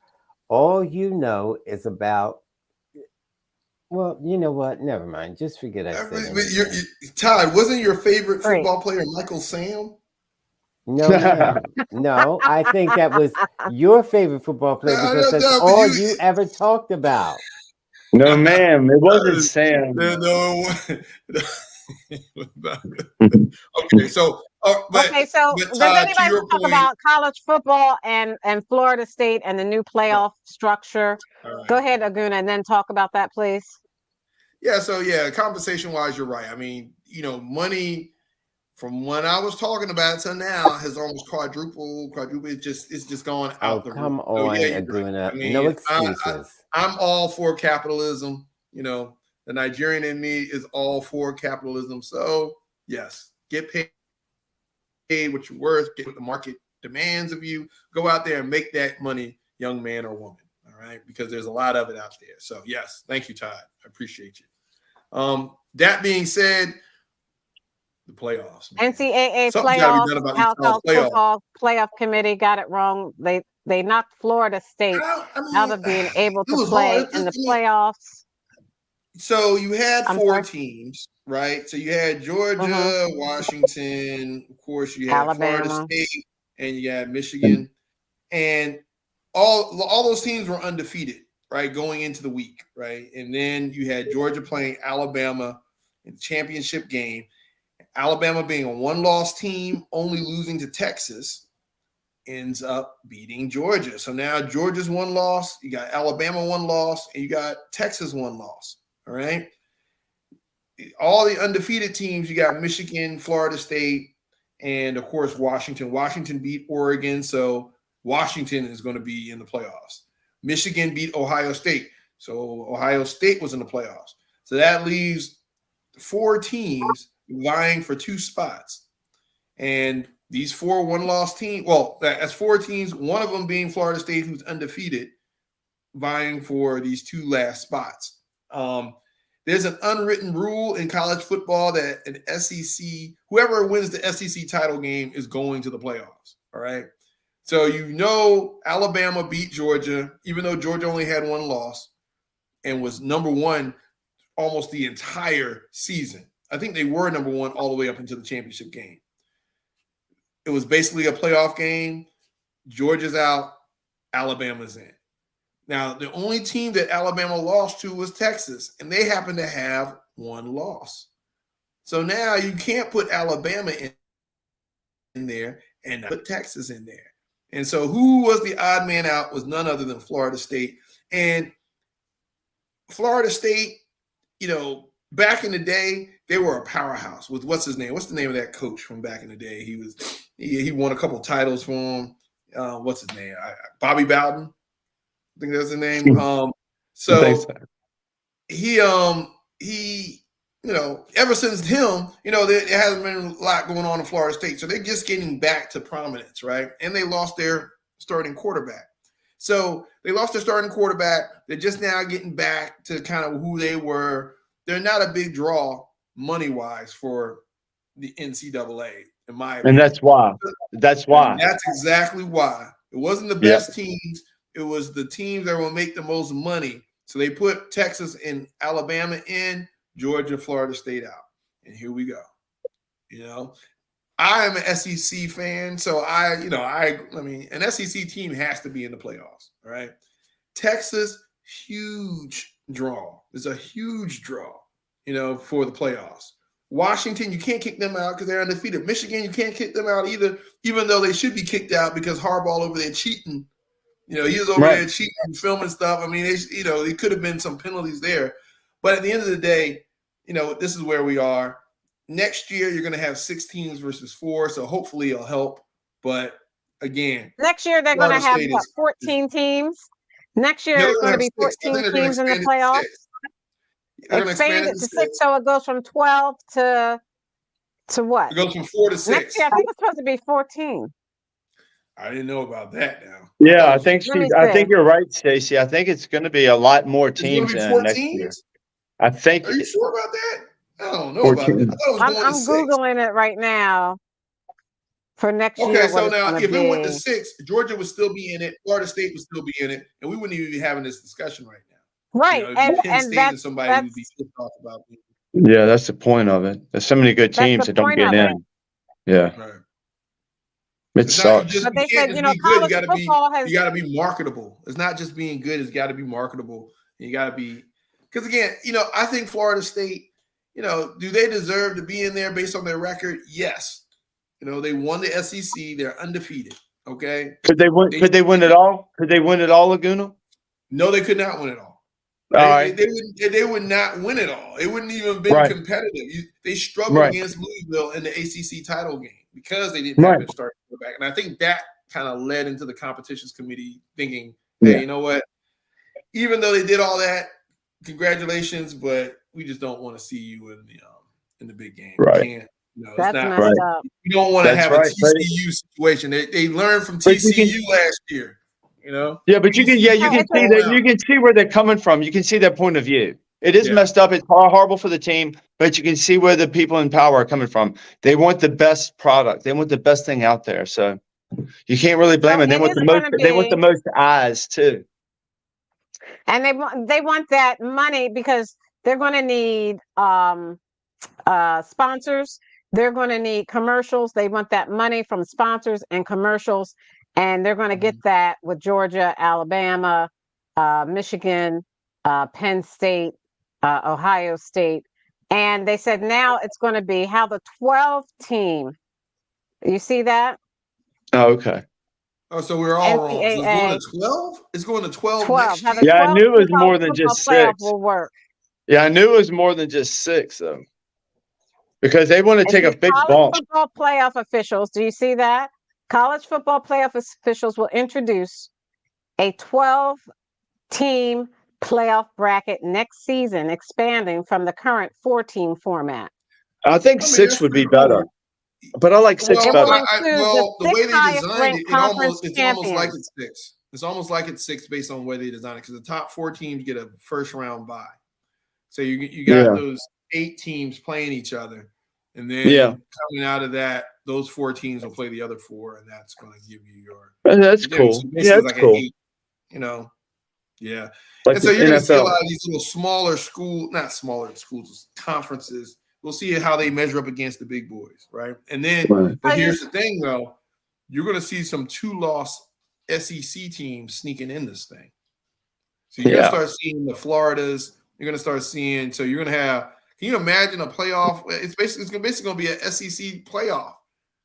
All you know is about, well, you know what? Never mind. Just forget I said anything. Todd, wasn't your favorite Great. football player Michael Sam? No, ma'am. No, I think that was your favorite football player because that's No, but all you ever talked about. No, ma'am, it wasn't Sam. No. Okay, so Okay, so but does Todd, to anybody your want to talk point, about college football and Florida State and the new playoff structure? all Go right. ahead, Aguna, and then talk about that, please. Yeah, so yeah, compensation wise, you're right. I mean, money from when I was talking about to now has almost quadrupled. It's just gone Oh, out the roof. come So yeah, on, you're right. I Aguna. No mean, excuses. I'm all for capitalism. The Nigerian in me is all for capitalism. So yes, get paid what you're worth, get what the market demands of you. Go out there and make that money, young man or woman. All right, because there's a lot of it out there. So yes, thank you, Todd. I appreciate you. That being said, the playoffs, man. NCAA Something's got to be playoffs, done about these House college playoffs. Football Playoff Committee got it wrong. They knocked Florida State out of being able it to was play hard. in the playoffs. So you had I'm four sorry. teams, right? So you had Georgia, Mhm. Washington, of course, you had Florida Alabama. State, and you had Michigan, and all those teams were undefeated, right, going into the week, right? And then you had Georgia playing Alabama in the championship game. Alabama being a one-loss team, only losing to Texas, ends up beating Georgia. So now Georgia's one loss, you got Alabama one loss, and you got Texas one loss. All right. All the undefeated teams, you got Michigan, Florida State, and of course Washington. Washington beat Oregon, so Washington is going to be in the playoffs. Michigan beat Ohio State, so Ohio State was in the playoffs. So that leaves four teams vying for two spots. And these four one-loss teams, well, that's four teams, one of them being Florida State, who's undefeated, vying for these two last spots. There's an unwritten rule in college football that an SEC, whoever wins the SEC title game is going to the playoffs. All right. So Alabama beat Georgia, even though Georgia only had one loss and was number one almost the entire season. I think they were number one all the way up into the championship game. It was basically a playoff game. Georgia's out, Alabama's in. Now, the only team that Alabama lost to was Texas, and they happen to have one loss. So now you can't put Alabama in there and put Texas in there. And so who was the odd man out was none other than Florida State. And Florida State, back in the day, they were a powerhouse with what's his name? What's the name of that coach from back in the day? He won a couple titles for him. What's his name? Bobby Bowden. I think that's the name. So he ever since him, there hasn't been a lot going on in Florida State. So they're just getting back to prominence, right? And they lost their starting quarterback. So they lost their starting quarterback. They're just now getting back to kind of who they were. They're not a big draw money-wise for the NCAA, in my opinion. And that's why. That's exactly why. It wasn't the best teams. It was the teams that will make the most money. So they put Texas and Alabama in, Georgia, Florida State out. And here we go. I am an SEC fan, so an SEC team has to be in the playoffs, all right? Texas, huge draw. It's a huge draw, for the playoffs. Washington, you can't kick them out because they're undefeated. Michigan, you can't kick them out either, even though they should be kicked out because Harbaugh over there cheating. He was over there cheating, filming stuff. I mean, there could have been some penalties there. But at the end of the day, this is where we are. Next year, you're going to have 6 teams versus 4, so hopefully it'll help. But again, next year they're going to have 14 teams. Next year it's going to be 14 teams in the playoffs. Expand it to 6, so it goes from 12 to what? It goes from 4 to 6. Next year, I think it's supposed to be 14. I didn't know about that now. Yeah, I think you're right, Stacey. I think it's going to be a lot more teams next year. I think. Are you sure about that? I don't know about that. I'm Googling it right now for next year. Okay, so now if it went to 6, Georgia would still be in it, Florida State would still be in it, and we wouldn't even be having this discussion right now. Right, and that's somebody would be pissed off about it. Yeah, that's the point of it. There's so many good teams that don't get in. Yeah. Right. It sucks. But they said, college football has. You got to be marketable. It's not just being good. It's got to be marketable. You got to be, because again, I think Florida State, do they deserve to be in there based on their record? Yes. They won the SEC. They're undefeated. Okay. Could they win? Could they win it all? Could they win it all, Laguna? No, they could not win it all. They would not win it all. It wouldn't even have been competitive. They struggled against Louisville in the ACC title game because they didn't have their starting quarterback. And I think that kind of led into the competitions committee thinking, hey, you know what? Even though they did all that, congratulations, but we just don't want to see you in the big game. Right. You can't, that's not messed up. You don't want to have a TCU situation. They learned from TCU last year. Yeah, but you can see that. You can see where they're coming from. You can see their point of view. It is messed up. It's horrible for the team, but you can see where the people in power are coming from. They want the best product. They want the best thing out there. So you can't really blame them. They want the most. They want the most eyes too. And they want that money because they're going to need sponsors. They're going to need commercials. They want that money from sponsors and commercials. And they're going to get that with Georgia, Alabama, Michigan, Penn State, Ohio State. And they said now it's going to be how the 12 team. You see that? Oh, okay. Oh, so we're all wrong. So it's going to 12? It's going to 12. 12. Yeah, I knew it was more than just 6. Will work. Yeah, I knew it was more than just 6, though. Because they want to take a big bump. Football playoff officials, do you see that? College football playoff officials will introduce a 12-team playoff bracket next season, expanding from the current 4-team format. I think 6 would be better, but I like 6 better. The way they designed it, it's almost like it's 6. It's almost like it's 6 based on the way they designed it, because the top 4 teams get a first-round bye. So you got those 8 teams playing each other, and then coming out of that, those 4 teams will play the other 4, and that's going to give you your. That's cool. So that's cool. 8, yeah. Like, and so you're going to see a lot of these little not smaller schools, conferences. We'll see how they measure up against the big boys, right? And then, but here's the thing, though, you're going to see some 2-loss SEC teams sneaking in this thing. So you're going to start seeing the Floridas. You're going to start seeing. So you're going to have. Can you imagine a playoff? It's basically going to be an SEC playoff.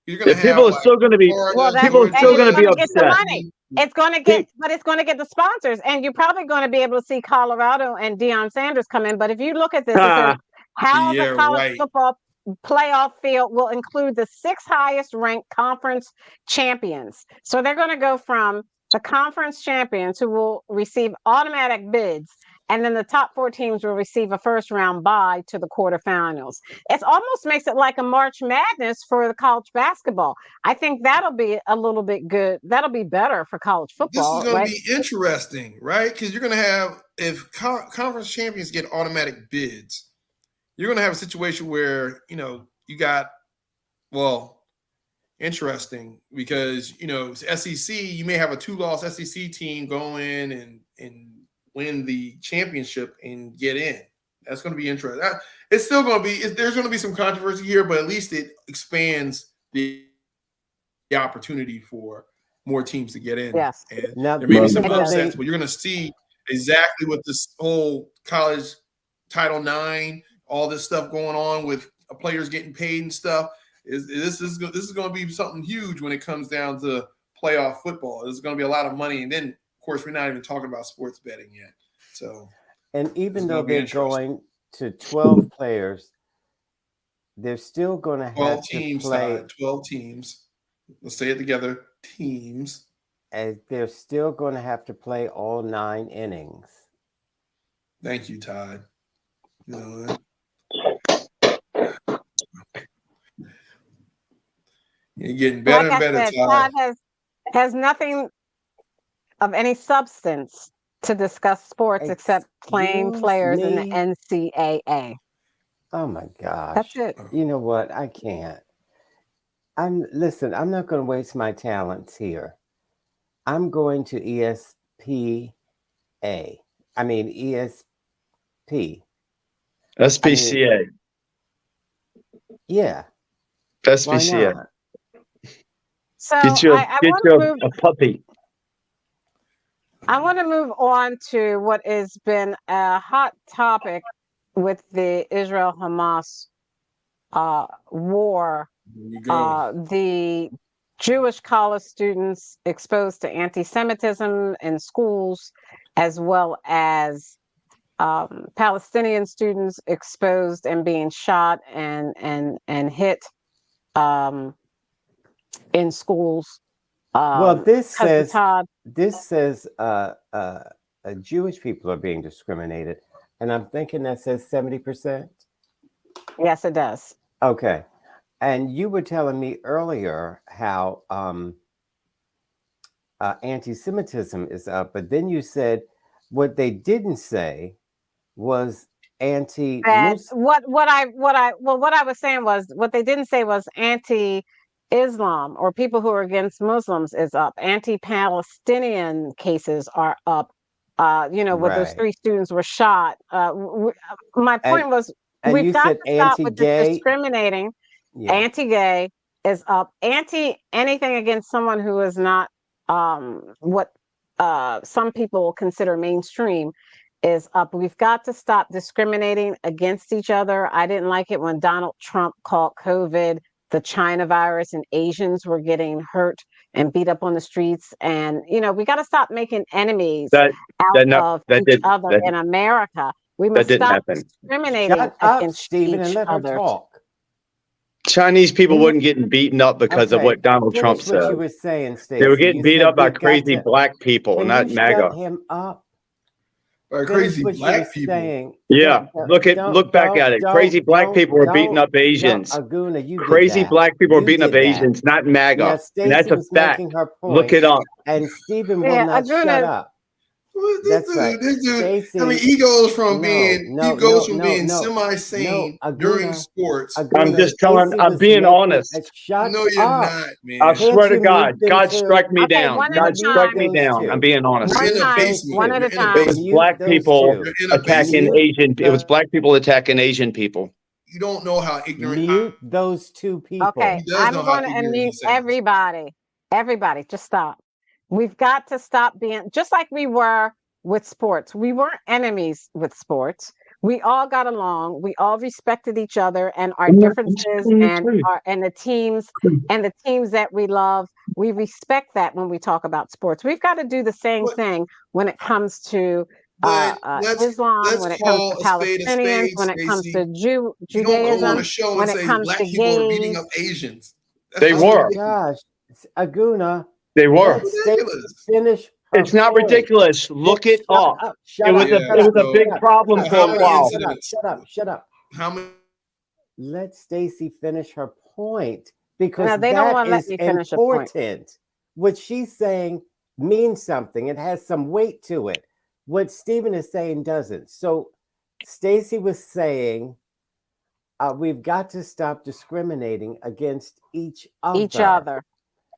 You're going to have people are still going to be upset. It's going to get, but it's going to get the sponsors, and you're probably going to be able to see Colorado and Deion Sanders come in. But if you look at this, it says how the college football playoff field will include the 6 highest ranked conference champions. So they're going to go from the conference champions, who will receive automatic bids, and then the top 4 teams will receive a first-round bye to the quarterfinals. It almost makes it like a March Madness for the college basketball. I think that'll be a little bit good. That'll be better for college football. This is going to be interesting, right? Because you're going to have, if conference champions get automatic bids, you're going to have a situation where, you got, interesting, because, SEC, you may have a 2-loss SEC team go in and win the championship and get in. That's going to be interesting. It's still going to be, there's going to be some controversy here, but at least it expands the opportunity for more teams to get in. Yes. And there may be some upsets, but you're going to see exactly with this whole college Title IX, all this stuff going on with players getting paid and stuff. This is going to be something huge when it comes down to playoff football. There's going to be a lot of money, and then of course we're not even talking about sports betting yet. So, and even though they're going to 12 players, they're still going to have to play 12 teams. Let's say it together, teams. And they're still going to have to play all 9 innings. Thank you, Todd. You know, you're getting better and better, Todd. Todd has nothing of any substance to discuss sports except playing players in the NCAA. Oh my gosh. That's it. You know what? I can't. Listen, I'm not going to waste my talents here. I'm going to ESPA. I mean ESP. SPCA. Yeah. SPCA. So get you a puppy. I want to move on to what has been a hot topic with the Israel-Hamas war. The Jewish college students exposed to anti-Semitism in schools, as well as Palestinian students exposed and being shot and hit in schools. Well, this says Jewish people are being discriminated, and I'm thinking that says 70%. Yes, it does. Okay, and you were telling me earlier how anti-Semitism is up, but then you said what they didn't say was what I was saying was what they didn't say was anti-Islam or people who are against Muslims is up. Anti-Palestinian cases are up. Where those 3 students were shot. My point was we've got to stop with this discriminating. Yeah. Anti-gay is up. Anything against someone who is not what some people consider mainstream is up. We've got to stop discriminating against each other. I didn't like it when Donald Trump called COVID the China virus and Asians were getting hurt and beat up on the streets. And, we got to stop making enemies of each other in America. We must stop discriminating against each other. Chinese people weren't getting beaten up because of what Donald Trump said. What you were saying, Stacey. They were getting beat up by crazy black people, not MAGA. Shut him up. By crazy black people. Saying. Yeah, look back at it. Crazy black people were beating up Asians. Crazy black people were beating up Asians, not MAGA. And that's a fact. Look it up. And Stephen will not shut up. This dude, he goes from being semi-sane during sports. I'm being honest. No, you're not, man. I swear to God, God struck me down. God struck me down. I'm being honest. One at a time. It was black people attacking Asian. It was black people attacking Asian people. You don't know how ignorant. Mute those 2 people. Okay, I'm going to unmute everybody. Everybody, just stop. We've got to stop being just like we were with sports. We weren't enemies with sports. We all got along. We all respected each other and our differences and the teams that we love. We respect that when we talk about sports. We've got to do the same thing when it comes to Islam, when it comes to Palestinians, when it comes to Judaism, when it comes to gays. Beating up Asians. They were. Gosh, Aguna. They were. Finish. It's not ridiculous. Look it up. It was a big problem for a while. Shut up. How many? Let Stacey finish her point because they don't want to let me finish important. What she's saying means something. It has some weight to it. What Stephen is saying doesn't. So Stacey was saying we've got to stop discriminating against each other.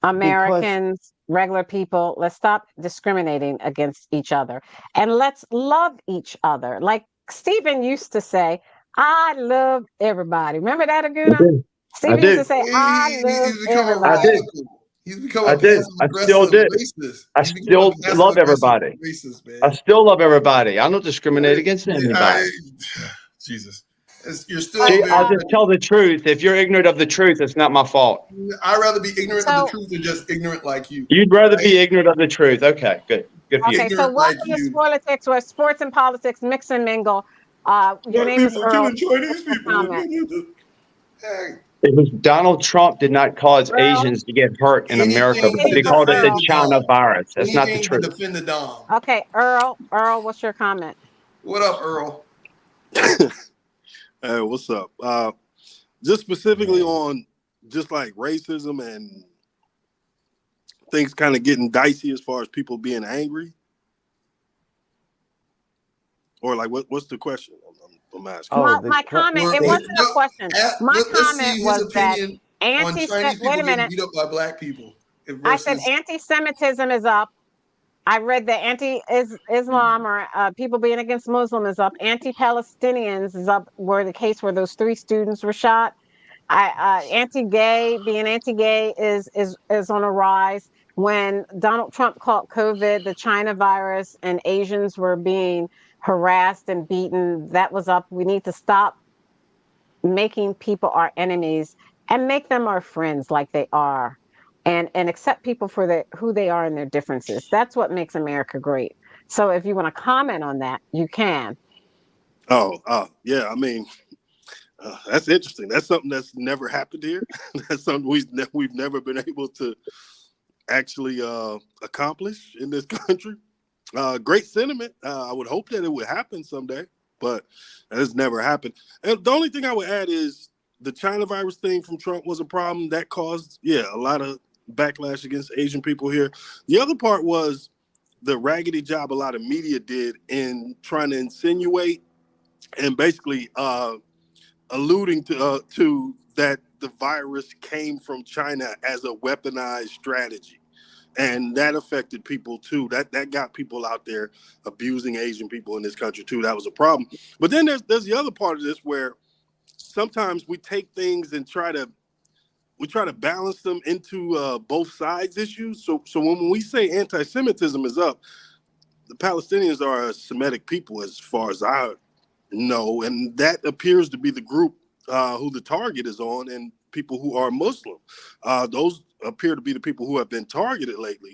Americans, regular people, let's stop discriminating against each other and let's love each other. Like Stephen used to say, I love everybody. Remember that, Aguna? Stephen used to say, I love everybody. He's become I a did. passive I still aggressive did. racist. I He's become a still passive love aggressive everybody. racist, man. I still love everybody. I don't discriminate against anybody. Jesus, you're still But, See, very. I just tell the truth. If you're ignorant of the truth, it's not my fault. I'd rather be ignorant of the so truth than just ignorant like you. You'd rather Right? be ignorant of the truth. Okay, good. Good for you. okay, so Ignorant like welcome to you. Sporlitiks, where sports and politics mix and mingle. Your Black name is people are Earl. killing Chinese What's your people. comment? Hey, It was Donald Trump did not cause Earl, Asians to get hurt in America anything because to please, he called it the defend Earl. the China Dom. virus. That's not the Anything to truth. defend the Dom. Okay, Earl, what's your comment? What up, Earl? Hey, what's up? Just specifically on just like racism and things kind of getting dicey as far as people being angry, or like what's the question? I'm asking. My comment, it wasn't a question. My Let's comment see his was that opinion on Chinese wait people a getting minute. beat up by black people I said versus. anti-Semitism is up. I read that anti-Islam or people being against Muslim is up. Anti-Palestinians is up, where the case where those 3 students were shot. Anti-gay, being anti-gay is on a rise. When Donald Trump called COVID the China virus and Asians were being harassed and beaten, that was up. We need to stop making people our enemies and make them our friends like they are, and accept people for who they are and their differences. That's what makes America great. So if you want to comment on that, you can. Yeah. I mean, that's interesting. That's something that's never happened here. That's something we've never been able to actually accomplish in this country. Great sentiment. I would hope that it would happen someday, but that has never happened. And the only thing I would add is the China virus thing from Trump was a problem that caused, a lot of backlash against Asian people here. The other part was the raggedy job a lot of media did in trying to insinuate and basically alluding to that the virus came from China as a weaponized strategy. And that affected people too. That got people out there abusing Asian people in this country too. That was a problem. But then there's the other part of this where sometimes we take things and try to balance them into both sides issues. So when we say anti-Semitism is up, the Palestinians are a Semitic people as far as I know, and that appears to be the group who the target is on, and people who are Muslim. Those appear to be the people who have been targeted lately.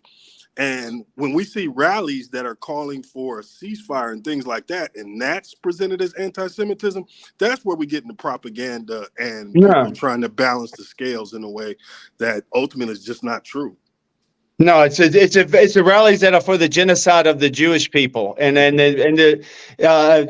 And when we see rallies that are calling for a ceasefire and things like that, and that's presented as anti-Semitism, that's where we get into propaganda and people trying to balance the scales in a way that ultimately is just not true. No, it's a rallies that are for the genocide of the Jewish people, and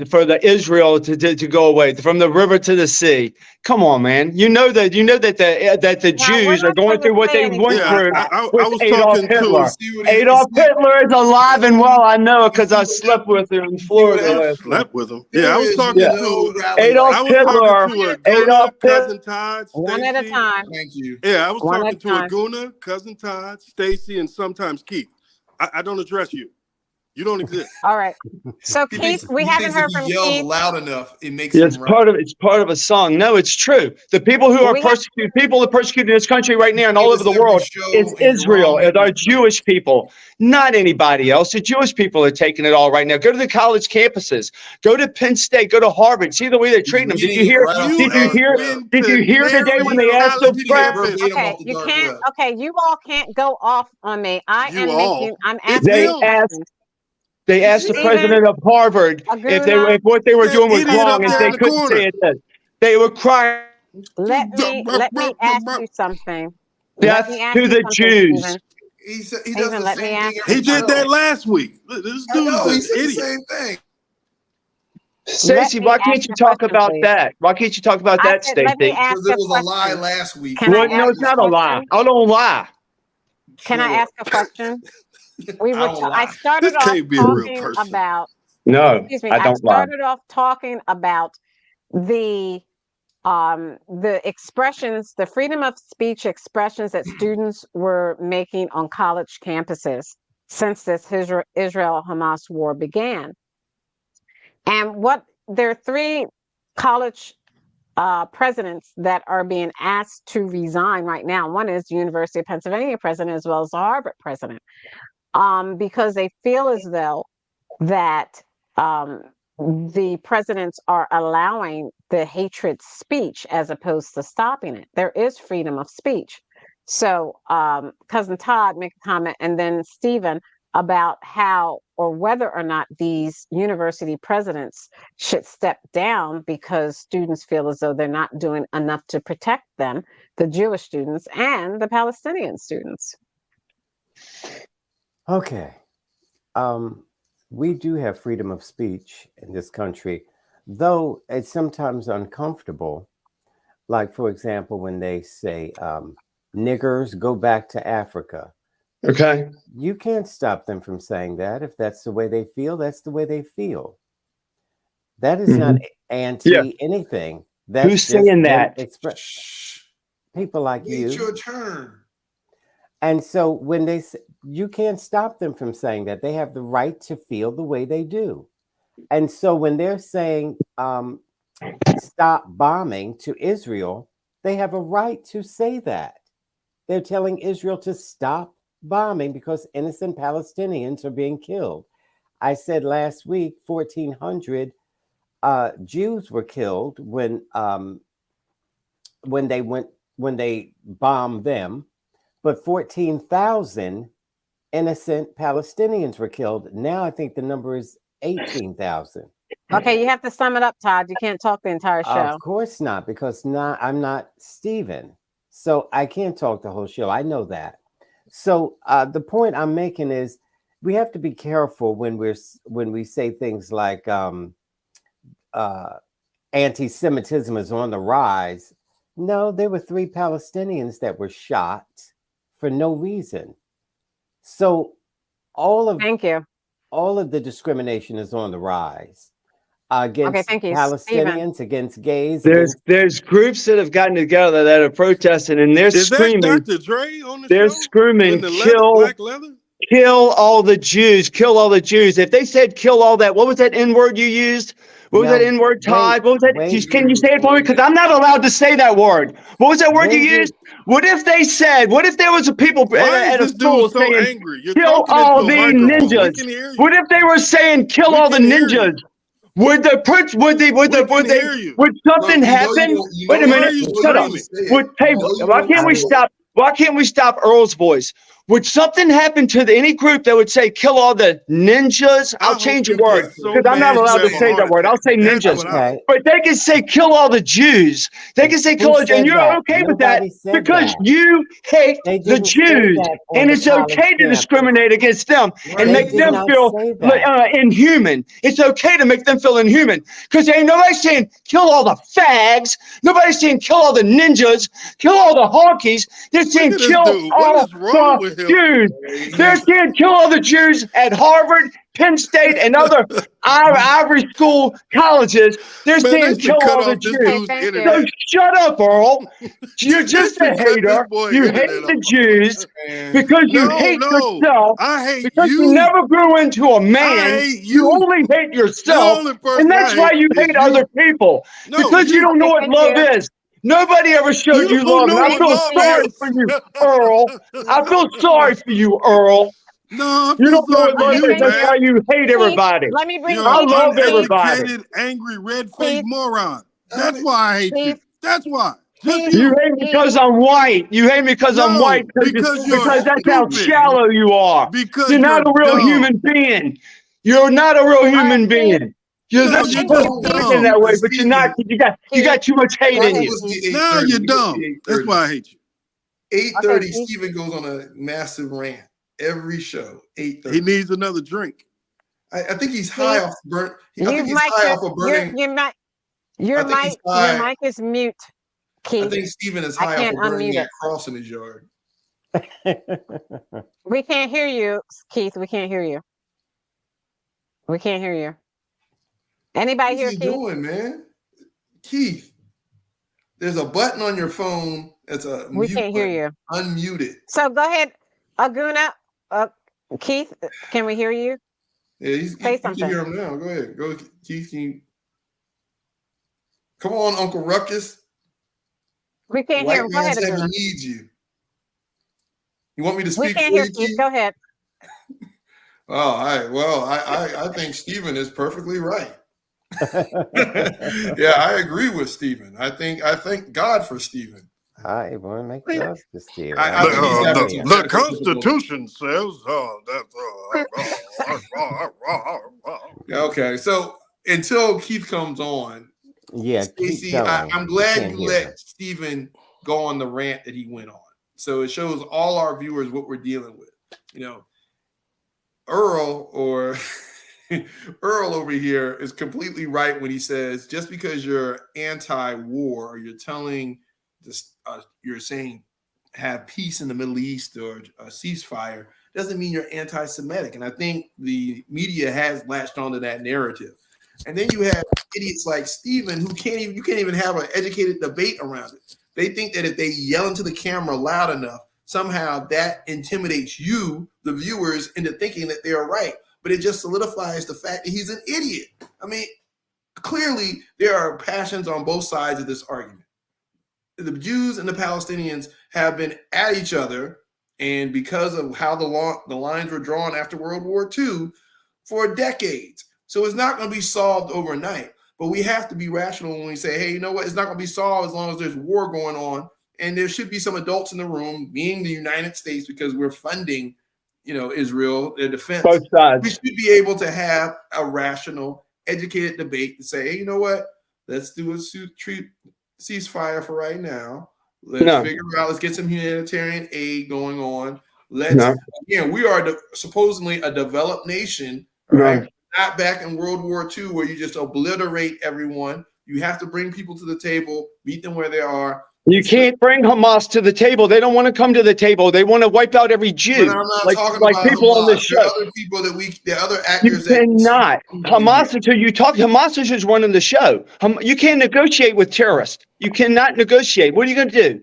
for the Israel to go away from the river to the sea. Come on, man. You know that the Now, we're Jews are not going supposed to through what say they went anything like through that. I with was Adolf talking Hitler. to Adolf Hitler is alive and well. I know because I slept with him in Florida you last night. slept with him. Yeah, There is no rally Adolf I like was that. talking Hitler. to Adolf Aguna, Hitler. cousin Todd, One at a Stacy. time. Thank you. Yeah, I was One talking at to a time. Aguna, cousin Todd, Stacy, and sometimes Keith. I don't address you. You don't exist. All right. So Keith, we He haven't thinks if heard he from yells Keith. loud enough, it makes Yeah, him right. it's part of a song. No, it's true. The people who are persecuted, people that are persecuted in this country right now and all over the world, is Israel, and our Jewish people, not anybody else. The Jewish people are taking it all right now. Go to the college campuses. Go to Penn State. Go to Harvard. See the way they're treating them. Did you hear? You ain't been Did you to hear today when nary they asked college those campus. Okay, you can't. Okay, you all can't go off on me. I'm asking questions. They asked the president of Harvard if what they were doing was wrong, and they couldn't say it. They were crying. Let me ask you something. Death to the Jews. He does the same thing. He did that last week. This dude is he said an the idiot. same thing. Stacey, why can't you talk about that? Why can't you talk about that, Stacey? Because it was a lie last week. No, it's not a lie. I don't lie. Can I ask a question? I started This off can't be a real talking person. about. No, Excuse me. I I don't lie. started off talking about the expressions, the freedom of speech expressions that students were making on college campuses since this Israel-Hamas war began. And there are 3 college presidents that are being asked to resign right now. One is the University of Pennsylvania president as well as the Harvard president, because they feel as though that the presidents are allowing the hatred speech as opposed to stopping it. There is freedom of speech. So Cousin Todd make a comment, and then Stephen, about how or whether or not these university presidents should step down because students feel as though they're not doing enough to protect them, the Jewish students and the Palestinian students. Okay. We do have freedom of speech in this country, though it's sometimes uncomfortable. Like, for example, when they say, niggers, go back to Africa. Okay. You can't stop them from saying that. If that's the way they feel, that's the way they feel. That is not anti anything. That's Who's saying that? People like you. It's your turn. And so when they say, you can't stop them from saying that. They have the right to feel the way they do. And so when they're saying stop bombing to Israel, they have a right to say that. They're telling Israel to stop bombing because innocent Palestinians are being killed. I said last week 1,400 Jews were killed when they bombed them, but 14,000 innocent Palestinians were killed. Now I think the number is 18,000. Okay, you have to sum it up, Todd. You can't talk the entire show. Of course not, because I'm not Stephen. So I can't talk the whole show. I know that. So the point I'm making is we have to be careful when we say things like anti-Semitism is on the rise. No, there were 3 Palestinians that were shot for no reason. So Thank you. all of the discrimination is on the rise against Palestinians, Stephen. against gays. There's groups that have gotten together that are protesting, and they're screaming. That Dr. Dre on the they're show? screaming, Black leather? Kill all the Jews, kill all the Jews. If they said kill all that, what was that N-word you used? What was that N-word, Todd? What was that? Can you say it for me? Because I'm not allowed to say that word. What was that word you used? What if there was a people at a school saying, angry? Kill all the ninjas? What if they were saying, kill all the ninjas? Would something happen? Wait a minute. Shut up. Why can't we stop Earl's voice? Would something happen to any group that would say kill all the ninjas? I'll change the word because I'm not allowed to say that word. I'll say ninjas. But they can say kill all the Jews. They can say kill all the Jews. And you're okay with that because you hate the Jews. And it's okay to discriminate against them and make them feel inhuman. It's okay to make them feel inhuman because ain't nobody saying kill all the fags. Nobody's saying kill all the ninjas, kill all the honkies. They're saying kill all the Jews. They're saying kill all the Jews at Harvard, Penn State, and other Ivy School colleges. They're saying kill all the Jews. So shut up, Earl. You're just a hater. You hate the Jews because you hate yourself. I hate because you never grew into a man. You only hate yourself. And that's why you hate other people. Because you don't know what love is. Nobody ever showed you love, and I feel sorry for you, Earl. I feel sorry for you, Earl. No, you don't know what love is. That's why you hate everybody. Let me bring I love everybody. Angry, red-faced moron. That's why I hate you. That's why. You hate me because I'm white. You hate me because I'm white because that's how shallow you are. Because you're not a real human being. You're not a real human being. You're supposed to be in that way, but you're not. You got too much hate in you. Now you're dumb. That's why I hate you. 8:30, Stephen goes on a massive rant every show. 8:30. He needs another drink. I think he's high off burnt. I think he's high off of burning. Your mic is mute, Keith. I think Stephen is high off of burning that cross in his yard. We can't hear you, Keith. We can't hear you. We can't hear you. Anybody here, Keith? What are you doing, man? Keith, there's a button on your phone that's a we can't hear you. Unmute it. So go ahead, Aguna. Keith, can we hear you? Yeah, say something. You can hear him now. Go ahead. Go, Keith. Come on, Uncle Ruckus. We can't White hear him. Go ahead, man's heaven Aguna. needs you. You want me to We speak can't for hear you, Keith. Keith? Go ahead. Oh, all right. Well, I think Stephen is perfectly right. Yeah, I agree with Stephen. I thank God for Stephen. I want to make love to Steve. I think he's having some The technical difficulties. Constitution says Okay, so until Keith comes on, Yeah, keep Stacey, going. I'm glad Can't you hear let him. Stephen go on the rant that he went on. So it shows all our viewers what we're dealing with. You know, Earl or Earl over here is completely right when he says just because you're anti-war or you're telling this, you're saying have peace in the Middle East or a ceasefire doesn't mean you're anti-Semitic. And I think the media has latched onto that narrative. And then you have idiots like Stephen who you can't even have an educated debate around it. They think that if they yell into the camera loud enough, somehow that intimidates you, the viewers, into thinking that they're right. But it just solidifies the fact that he's an idiot. I mean, clearly there are passions on both sides of this argument. The Jews and the Palestinians have been at each other, and because of how the lines were drawn after World War II, for decades. So it's not going to be solved overnight. But we have to be rational when we say, hey, you know what? It's not going to be solved as long as there's war going on. And there should be some adults in the room, being the United States, because we're funding, Israel, their defense. Both sides. We should be able to have a rational, educated debate to say, hey, you know what? Let's do a ceasefire for right now. Let's figure out. Let's get some humanitarian aid going on. Again, we are supposedly a developed nation, right? Not back in World War II where you just obliterate everyone. You have to bring people to the table, meet them where they are. You can't bring Hamas to the table. They don't want to come to the table. They want to wipe out every Jew. But I'm not talking like about people Hamas. on this show. There are other people there are other actors You cannot. Hamas until you talk. Hamas is just running the show. You can't negotiate with terrorists. You cannot negotiate. What are you going to do?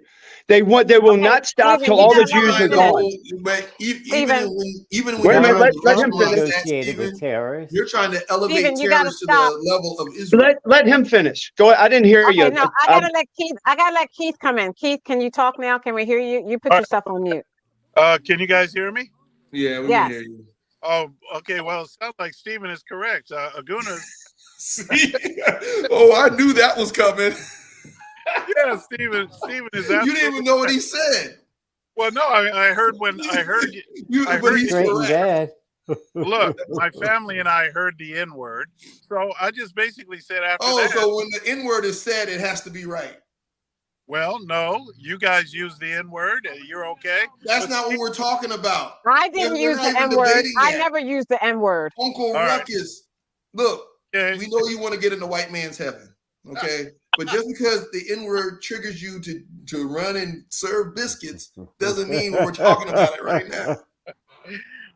They will not stop till all the Jews are gone. But even when Wait a minute, let him finish. finish. With terrorists. You're trying to elevate Stephen, terrorists to the level of Israel. Let him finish. Go ahead. I didn't hear you. No, I gotta let Keith come in. Keith, can you talk now? Can we hear you? You put yourself on mute. Can you guys hear me? Yeah, we can hear you. Oh, okay. Well, it sounds like Stephen is correct. Aguna. Oh, I knew that was coming. Yeah, Stephen is. You didn't even know what he said. Well, no, I heard you. But he's correct. Look, my family and I heard the N word, so I just basically said after that. Oh, so when the N word is said, it has to be right. Well, no, you guys use the N word. You're okay. That's not what we're talking about. I didn't use the N word. I never used the N word. Uncle Ruckus, look, we know you want to get into white man's heaven, okay? But just because the N word triggers you to run and serve biscuits doesn't mean we're talking about it right now.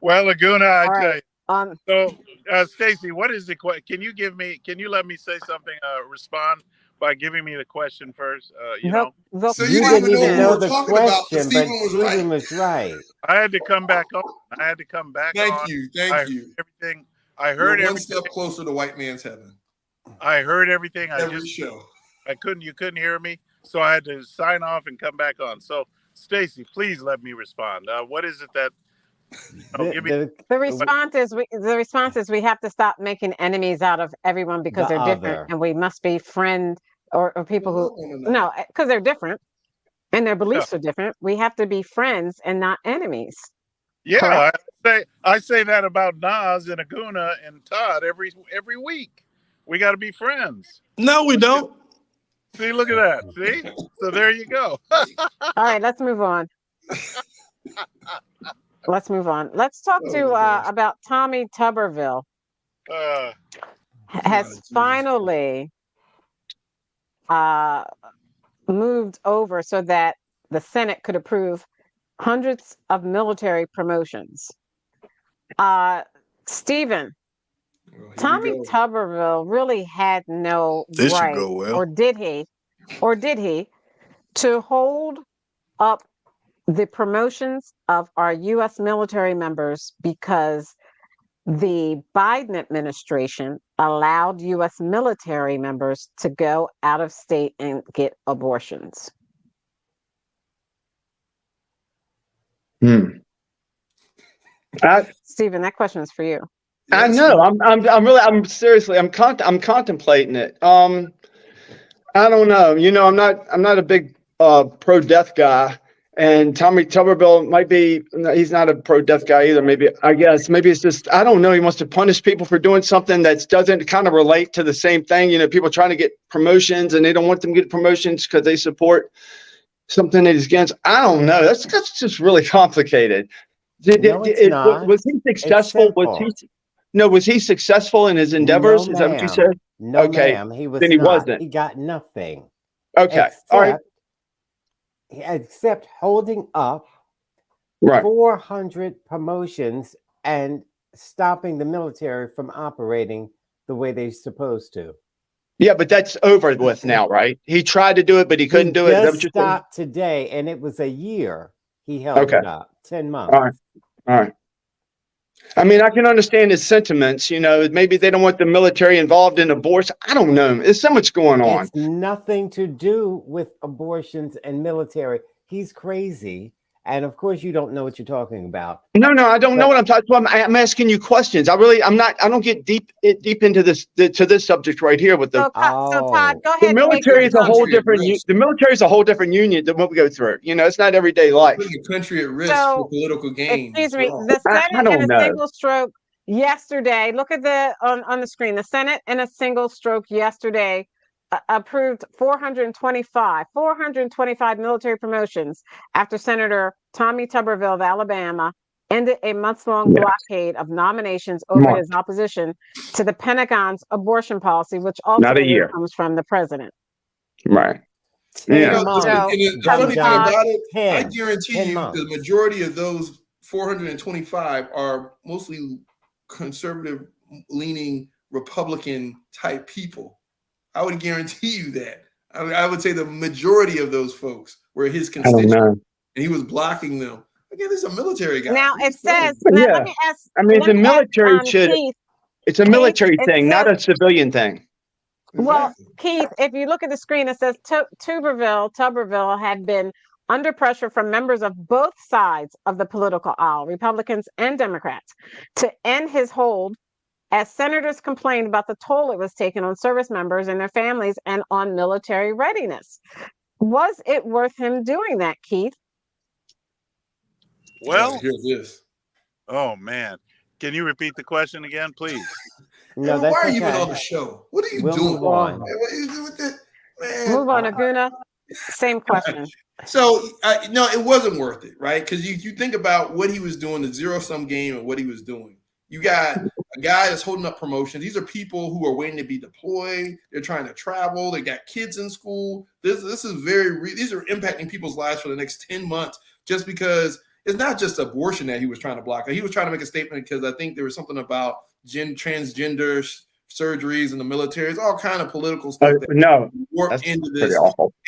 Well, Laguna, I tell you. So, Stacey, what is the question? Can you let me say something? Respond by giving me the question first. So you didn't even know what we were talking about. Stephen was right. I had to come back on. Thank you. Everything. I heard one step closer to white man's heaven. I heard everything. Show. You couldn't hear me, so I had to sign off and come back on. So, Stacey, please let me respond. What is it that? The response is we have to stop making enemies out of everyone because they're different, and we must be friends or people who because they're different and their beliefs are different. We have to be friends and not enemies. Yeah, I say that about Nas and Aguna and Todd every week. We got to be friends. No, we don't. See, look at that. See? So there you go. All right, let's move on. Let's talk about Tommy Tuberville. Has finally moved over so that the Senate could approve hundreds of military promotions. Stephen, Tommy Tuberville really had no right, or did he, to hold up the promotions of our U.S. military members because the Biden administration allowed U.S. military members to go out of state and get abortions? Stephen, that question is for you. I Yes. know. I'm seriously. I'm contemplating it. I don't know. I'm not a big pro-death guy, and Tommy Tuberville might be. He's not a pro-death guy either. Maybe it's just I don't know. He wants to punish people for doing something that doesn't kind of relate to the same thing. People trying to get promotions, and they don't want them to get promotions because they support something that is against. I don't know. That's just really complicated. Was he successful? Was he successful in his endeavors? No, Is that what you said? No, Okay. ma'am. He was Then he not. wasn't. He got nothing. Okay. All right. Except holding up Right. 400 promotions and stopping the military from operating the way they're supposed to. Yeah, but that's over with now, right? He tried to do it, but he couldn't do it. Is that what you're saying? Stopped today, and it was a year he held it up. 10 months. All right. I mean, I can understand his sentiments. Maybe they don't want the military involved in abortion. I don't know. There's so much going on. It's nothing to do with abortions and military. He's crazy. And of course, you don't know what you're talking about. No, I don't know what I'm talking about. I'm asking you questions. I don't get deep into this subject right here with the. So Todd, go ahead. The military is a whole different. The military is a whole different union than what we go through. It's not everyday life. Putting the country at risk for political gain. Excuse me. The Senate in a single stroke yesterday. Look at on the screen. The Senate in a single stroke yesterday approved 425 military promotions after Senator Tommy Tuberville of Alabama ended a month-long blockade of nominations over his opposition to the Pentagon's abortion policy, which ultimately comes from the president. Right. Yeah. The funny thing about it, I guarantee you the majority of those 425 are mostly conservative-leaning Republican type people. I would guarantee you that. I would say the majority of those folks were his constituents, and he was blocking them. Again, this is a military guy. Now it says. Now, let me ask. I mean, the military should. Keith, it's a military thing, not a civilian thing. Well, Keith, if you look at the screen, it says Tuberville had been under pressure from members of both sides of the political aisle, Republicans and Democrats, to end his hold, as senators complained about the toll it was taking on service members and their families and on military readiness. Was it worth him doing that, Keith? Well, here's this. Oh, man. Can you repeat the question again, please? No, why are you even on the show? What are you doing? Move on. Move on, Aguna. Same question. So, no, it wasn't worth it, right? Because you think about what he was doing, the zero-sum game and what he was doing. You got a guy that's holding up promotions. These are people who are waiting to be deployed. They're trying to travel. They got kids in school. This is these are impacting people's lives for the next 10 months just because it's not just abortion that he was trying to block. He was trying to make a statement because I think there was something about transgender surgeries in the military. It's all kind of political stuff that warped into this.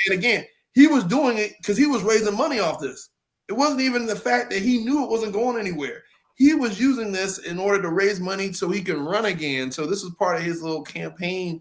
And again, he was doing it because he was raising money off this. It wasn't even the fact that he knew it wasn't going anywhere. He was using this in order to raise money so he can run again. So this is part of his little campaign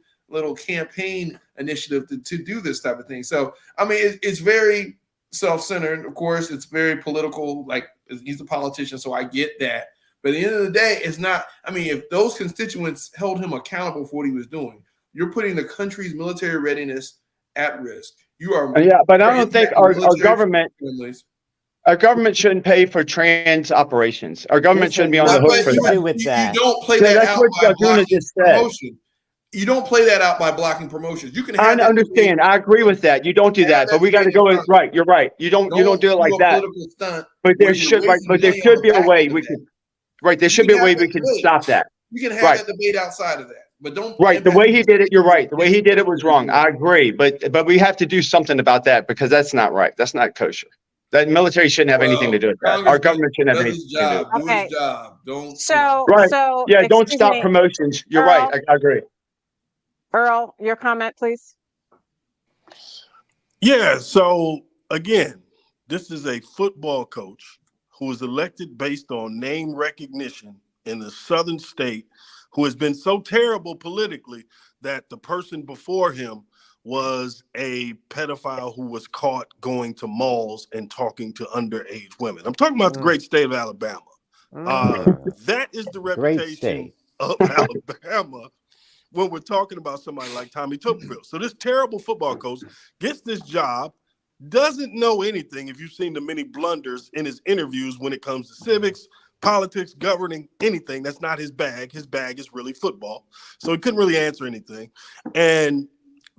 initiative to do this type of thing. So, I mean, it's very self-centered. Of course, it's very political. Like, he's a politician, so I get that. But at the end of the day, it's not. I mean, if those constituents held him accountable for what he was doing, you're putting the country's military readiness at risk. You are. Yeah, but I don't think our government. Our government shouldn't pay for trans operations. Our government shouldn't be on the hook for that. You don't play that out by blocking promotion. You don't play that out by blocking promotions. You can. I understand. I agree with that. You don't do that, but we got to go in right. You're right. You don't do it like that. But there should be a way we could. Right. There should be a way we can stop that. You can have that debate outside of that, but don't. Right. The way he did it, you're right. The way he did it was wrong. I agree, but we have to do something about that because that's not right. That's not kosher. That military shouldn't have anything to do with that. Our government shouldn't have anything to do with that. Do his job. Don't. So yeah, don't stop promotions. You're right. I agree. Earl, your comment, please. Yeah. So again, this is a football coach who was elected based on name recognition in the southern state who has been so terrible politically that the person before him was a pedophile who was caught going to malls and talking to underage women. I'm talking about the great state of Alabama. That is the reputation of Alabama when we're talking about somebody like Tommy Tuberville. So this terrible football coach gets this job, doesn't know anything. If you've seen the many blunders in his interviews when it comes to civics, politics, governing, anything, that's not his bag. His bag is really football. So he couldn't really answer anything. And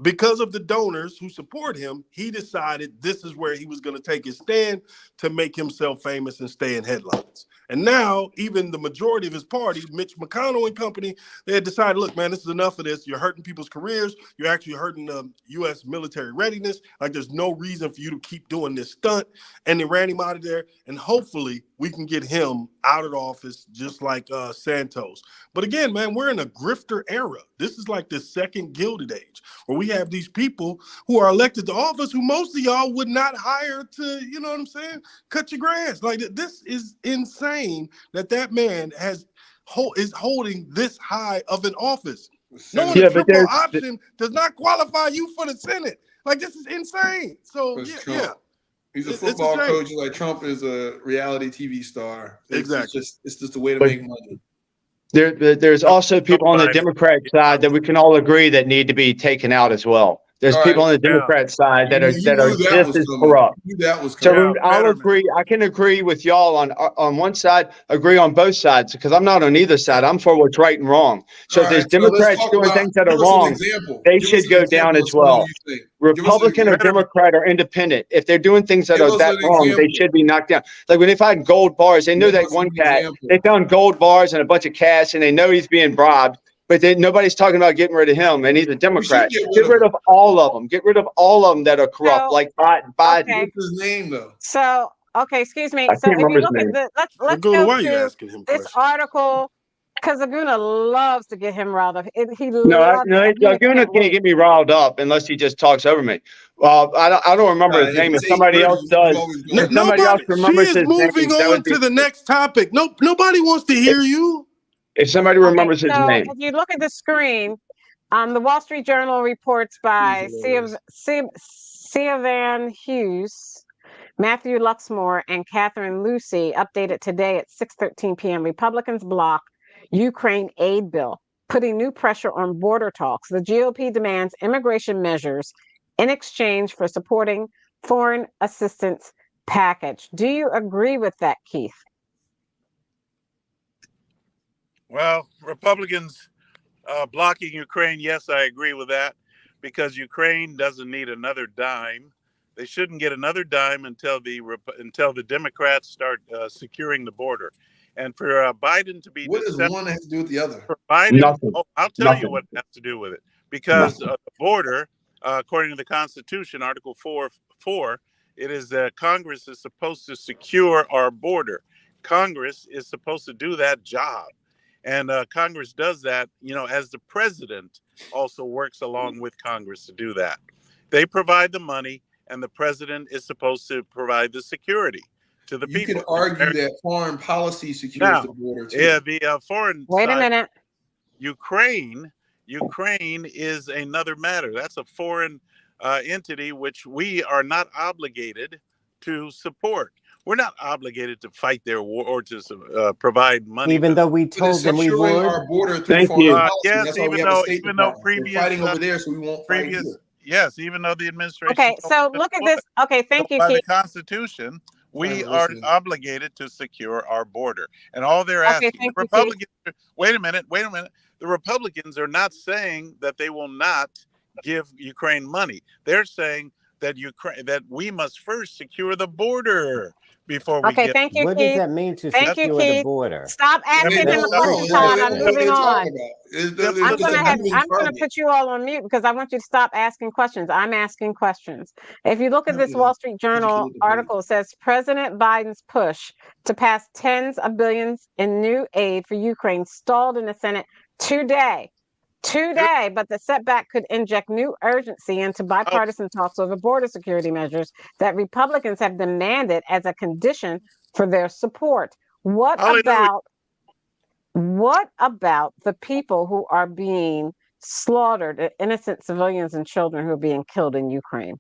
because of the donors who support him, he decided this is where he was going to take his stand to make himself famous and stay in headlines. And now, even the majority of his party, Mitch McConnell and company, they had decided, look, man, this is enough of this. You're hurting people's careers. You're actually hurting the U.S. military readiness. Like, there's no reason for you to keep doing this stunt. And they ran him out of there. And hopefully we can get him out of office just like Santos. But again, man, we're in a grifter era. This is like the second Gilded Age, where we have these people who are elected to office who most of y'all would not hire to, you know what I'm saying, cut your grass. Like, this is insane that man is holding this high of an office. Knowing a triple option does not qualify you for the Senate. Like, this is insane. So, yeah. He's a football coach. Like, Trump is a reality TV star. Exactly. It's just a way to make money. There's also people on the Democrat side that we can all agree that need to be taken out as well. There's people on the Democrat side that are just as corrupt. So I'll agree. I can agree with y'all on one side, agree on both sides, because I'm not on either side. I'm for what's right and wrong. So if there's Democrats doing things that are wrong, they should go down as well. Republican or Democrat or independent, if they're doing things that are that wrong, they should be knocked down. Like when they find gold bars, they know that one cat, they found gold bars and a bunch of cash, and they know he's being bribed. But nobody's talking about getting rid of him, and he's a Democrat. Get rid of all of them. Get rid of all of them that are corrupt, like Biden. Okay. What's his name, though? So, okay, excuse me. I So, can't if you remember look his at name. let's go why are you to asking him this questions? article, because Laguna loves to get him riled up. He No, loves Laguna can't get me riled up unless he just talks over me. I don't remember his name. If somebody else does, if somebody else remembers his name, moving on to the next topic. No, nobody wants to hear you. If somebody remembers his name. If you look at the screen, the Wall Street Journal reports by Siavan Hughes, Matthew Luxmore, and Catherine Lucy, updated today at 6:13 p.m. Republicans block Ukraine aid bill, putting new pressure on border talks. The GOP demands immigration measures in exchange for supporting foreign assistance package. Do you agree with that, Keith? Well, Republicans blocking Ukraine, yes, I agree with that, because Ukraine doesn't need another dime. They shouldn't get another dime until the Democrats start securing the border. And for Biden to be what does one have to do with the other? For Biden, Nothing. I'll tell you what it has to do with it. Because the border, according to the Constitution, Article 4, it is that Congress is supposed to secure our border. Congress is supposed to do that job. And Congress does that, as the president also works along with Congress to do that. They provide the money, and the president is supposed to provide the security to the people. You could argue that foreign policy secures the border too. Yeah, the foreign Wait side, a minute. Ukraine is another matter. That's a foreign entity which we are not obligated to support. We're not obligated to fight their war or to provide money. Even though we told them we would. Our border through foreign policy. Yes, That's why we even have a State though Department. previous We're fighting over there, so we won't fight here. Yes, even though the administration. Okay, so look at this. Okay, thank you, by Keith. the Constitution, we are obligated to secure our border, and all they're asking. Thank The Republicans. Wait a minute. The Republicans are not saying that they will not give Ukraine money. They're saying that that we must first secure the border before we get. Thank you, What Keith. does that mean to Thank secure you, the Keith. border? Stop asking him a question, Todd. I'm moving on. I'm gonna put you all on mute because I want you to stop asking questions. I'm asking questions. If you look at this Wall Street Journal article, it says President Biden's push to pass tens of billions in new aid for Ukraine stalled in the Senate today, but the setback could inject new urgency into bipartisan talks over border security measures that Republicans have demanded as a condition for their support. What about What about the people who are being slaughtered, innocent civilians and children who are being killed in Ukraine,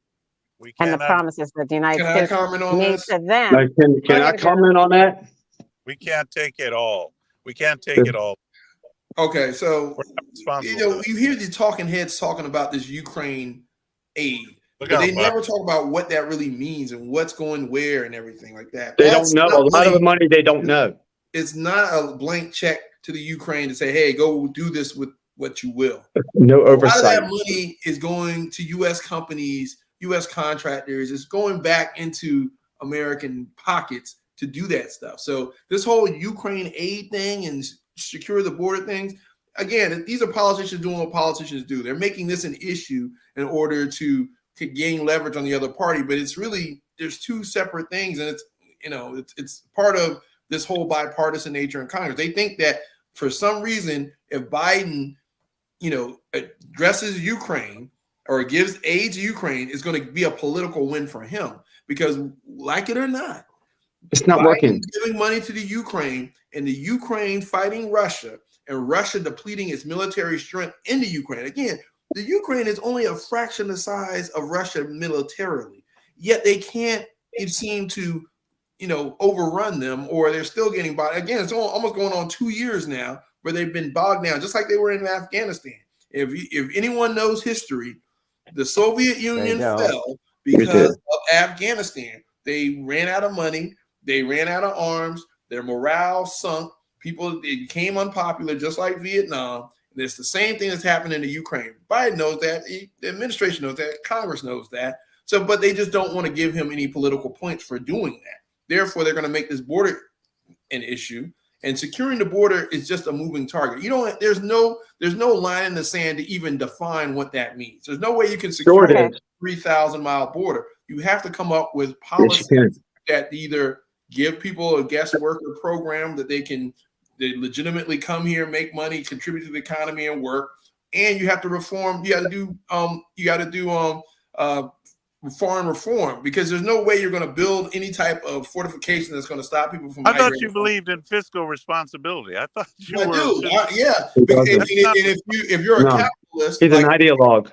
We and the cannot. promises that the United Can I States comment on made this? to Like, them? can Go I ahead, General. comment on that? We can't take it all. We can't take it all. Okay, so We're not responsible for that. you hear these talking heads talking about this Ukraine aid, Look but out, they Bob. never talk about what that really means and what's going where and everything like that. They don't know. A lot of the money they don't know. It's not a blank check to the Ukraine to say, "Hey, go do this with what you will." No A lot of oversight. that money is going to U.S. companies, U.S. contractors. It's going back into American pockets to do that stuff. So this whole Ukraine aid thing and secure the border things, again, these are politicians doing what politicians do. They're making this an issue in order to gain leverage on the other party. But it's really, there's two separate things, and it's part of this whole bipartisan nature in Congress. They think that for some reason, if Biden addresses Ukraine or gives aid to Ukraine, is going to be a political win for him, because, like it or not, it's not Biden working. giving money to the Ukraine and the Ukraine fighting Russia and Russia depleting its military strength in the Ukraine. Again, the Ukraine is only a fraction the size of Russia militarily, yet they can't seem to overrun them, or they're still getting by. Again, it's almost going on 2 years now where they've been bogged down, just like they were in Afghanistan. If anyone knows history, the Soviet Union fell because of Afghanistan. They ran out of money. They ran out of arms. Their morale sunk. People, it became unpopular, just like Vietnam. And it's the same thing that's happening in the Ukraine. Biden knows that. The administration knows that. Congress knows that. So, but they just don't want to give him any political points for doing that. Therefore, they're going to make this border an issue. And securing the border is just a moving target. There's no line in the sand to even define what that means. There's no way you can secure a 3,000-mile border. You have to come up with policies that either give people a guest worker program that they legitimately come here, make money, contribute to the economy, and work. And you have to reform. You got to do foreign reform, because there's no way you're going to build any type of fortification that's going to stop people from. I thought you believed in fiscal responsibility. I thought you were. Yeah. And if you're a capitalist, he's an ideologue.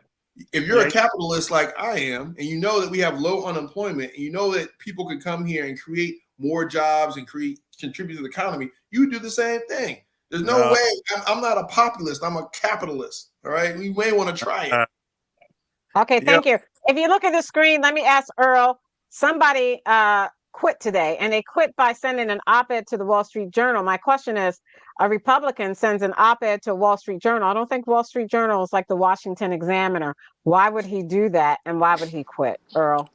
If you're a capitalist like I am, and you know that we have low unemployment, and you know that people can come here and create more jobs and contribute to the economy, you do the same thing. There's no way. I'm not a populist. I'm a capitalist. All right. We may want to try it. Okay, thank you. If you look at the screen, let me ask Earl. Somebody quit today, and they quit by sending an op-ed to the Wall Street Journal. My question is, a Republican sends an op-ed to Wall Street Journal. I don't think Wall Street Journal is like the Washington Examiner. Why would he do that, and why would he quit, Earl?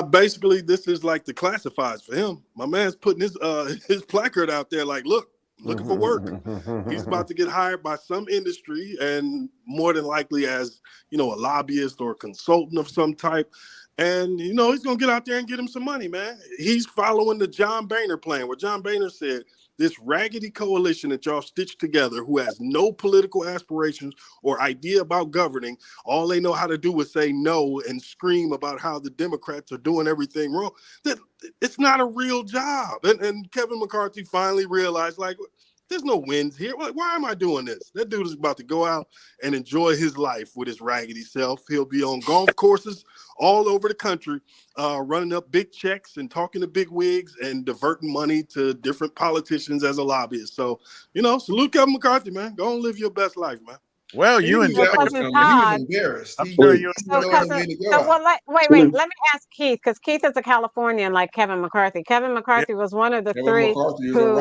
Basically, this is like the classifieds for him. My man's putting his placard out there like, look, looking for work. He's about to get hired by some industry, and more than likely as, a lobbyist or a consultant of some type. And, he's going to get out there and get him some money, man. He's following the John Boehner plan, where John Boehner said, this raggedy coalition that y'all stitched together, who has no political aspirations or idea about governing, all they know how to do is say no and scream about how the Democrats are doing everything wrong. That it's not a real job. And Kevin McCarthy finally realized, like, there's no wins here. Like, why am I doing this? That dude is about to go out and enjoy his life with his raggedy self. He'll be on golf courses all over the country, running up big checks and talking to big wigs and diverting money to different politicians as a lobbyist. So, salute Kevin McCarthy, man. Go and live your best life, man. Well, you enjoy. He was embarrassed. I'm sure you. Wait. Let me ask Keith, because Keith is a Californian like Kevin McCarthy. Kevin McCarthy was one of the three who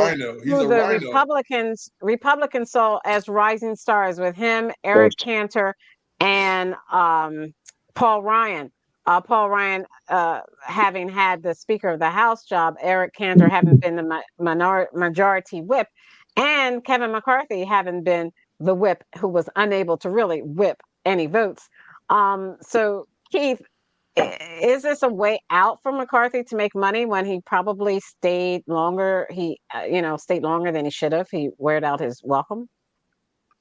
the Republicans saw as rising stars, with him, Eric Cantor, and Paul Ryan. Paul Ryan having had the Speaker of the House job, Eric Cantor having been the majority whip, and Kevin McCarthy having been the whip who was unable to really whip any votes. So, Keith, is this a way out for McCarthy to make money when he probably stayed longer? Stayed longer than he should have. He weared out his welcome.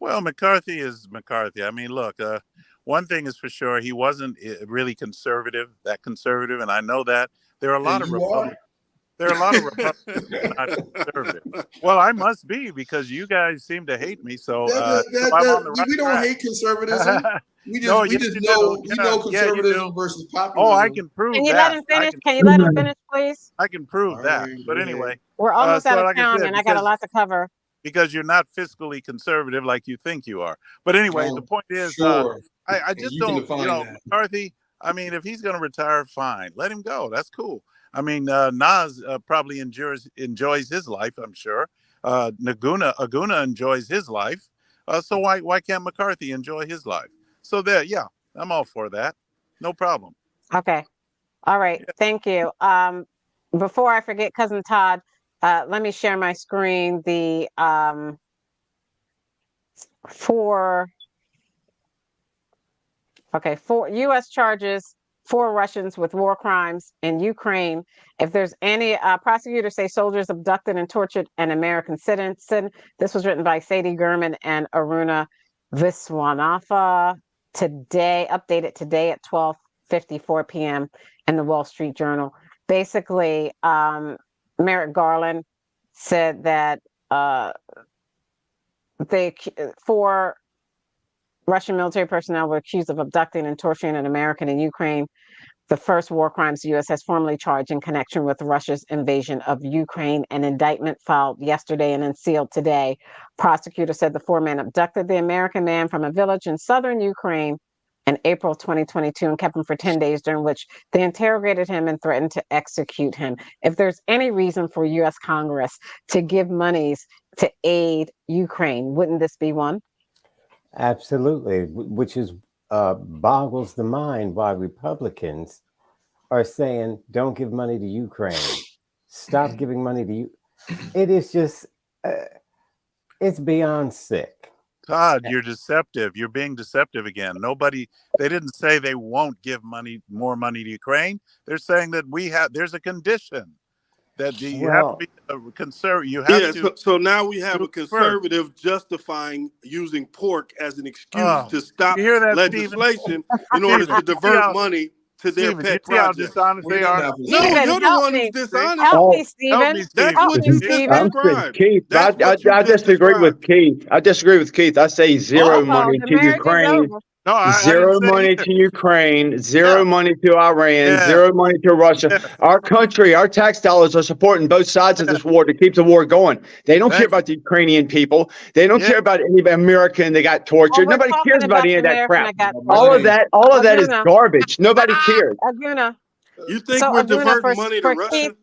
Well, McCarthy is McCarthy. I mean, look, one thing is for sure, he wasn't really conservative, and I know that. There are a lot of Republicans. There are a lot of Republicans who are not conservative. Well, I must be because you guys seem to hate me. So I'm on the right we don't track. hate conservatism. We just No, we yes, just you know do. we Yeah, know yeah, you conservatism do. versus Oh, populism. I can prove Can you let that. him finish? Can you let him finish, please? I can prove All that. right, But go ahead. anyway, We're almost out so of like I town, said, and I got a lot to cover. because you're not fiscally conservative like you think you are. But anyway, the point is, Sure. I And just you can don't, define that. McCarthy. I mean, if he's going to retire, fine, let him go. That's cool. I mean, Nas probably enjoys his life. I'm sure. Aguna enjoys his life. So why can't McCarthy enjoy his life? So there, yeah, I'm all for that. No problem. Okay. All right. Yeah. Thank you. Before I forget, Cousin Todd, let me share my screen. The four U.S. charges 4 Russians with war crimes in Ukraine. If there's any prosecutors say soldiers abducted and tortured an American citizen. This was written by Sadie Gurman and Aruna Viswanatha. Updated today at 12:54 p.m. in the Wall Street Journal. Basically, Merrick Garland said that they 4 Russian military personnel were accused of abducting and torturing an American in Ukraine, the first war crimes the U.S. has formally charged in connection with Russia's invasion of Ukraine. An indictment filed yesterday and then sealed today. Prosecutors said the 4 men abducted the American man from a village in southern Ukraine in April 2022 and kept him for 10 days, during which they interrogated him and threatened to execute him. If there's any reason for U.S. Congress to give monies to aid Ukraine, wouldn't this be one? Absolutely, which is boggles the mind why Republicans are saying don't give money to Ukraine, stop giving money to you. It is just it's beyond sick. Todd, you're deceptive. You're being deceptive again. They didn't say they won't give more money to Ukraine. They're saying that there's a condition that you have to be conservative. You have to. So now we have a conservative justifying using pork as an excuse to stop legislation in order to divert money to their pet project. You see how dishonest they are? No, you're the one who's dishonest. Help me, Stephen. That's what you just described. Keith, I disagree with Keith. I disagree with Keith. I say zero money to Ukraine. No, zero money to Ukraine, zero money to Iran, zero money to Russia. Our country, our tax dollars are supporting both sides of this war to keep the war going. They don't care about the Ukrainian people. They don't care about any American that got tortured. Nobody cares about any of that crap. All of that is garbage. Nobody cares. Aguna. You think we're diverting money to Russia?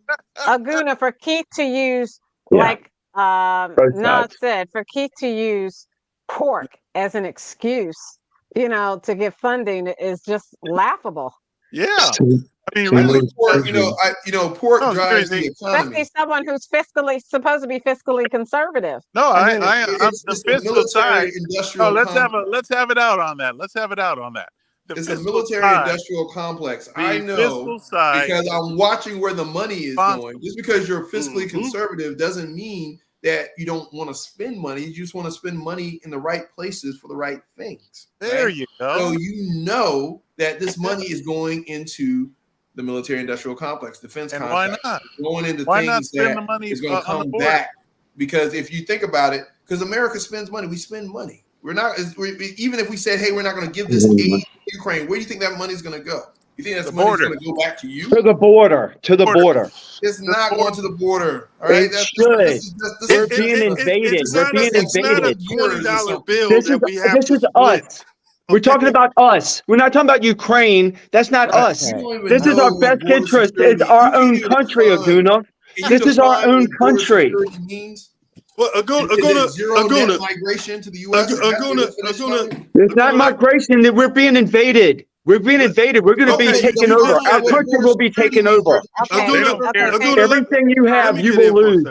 Aguna, for Keith to use, like Nas said, for Keith to use pork as an excuse, to get funding is just laughable. Yeah. I mean, really, pork drives the economy. Especially someone who's supposed to be fiscally conservative. No, I'm the fiscal side. No, let's have it out on that. Let's have it out on that. It's a military-industrial complex. I know because I'm watching where the money is going. Just because you're fiscally conservative doesn't mean that you don't want to spend money. You just want to spend money in the right places for the right things. There you go. So you know that this money is going into the military-industrial complex, defense contracts. Why not? Going into why things not spend that the money is going to come back. Because if you think about it, because America spends money, we spend money. We're not, even if we said, hey, we're not going to give this aid to Ukraine, where do you think that money is going to go? You think that money is going to go back to you? To the border. It's not going to the border. All right. We're being invaded. We're being invaded. $20 bill this is us. We're talking about us. We're not talking about Ukraine. That's not us. This is our best interest. It's our own country, Aguna. This is our own country. Well, Aguna, migration to the U.S. Aguna. It's not migration. That we're being invaded. We're being invaded. We're going to be taken over. Our country will be taken over. Everything you have, you will lose.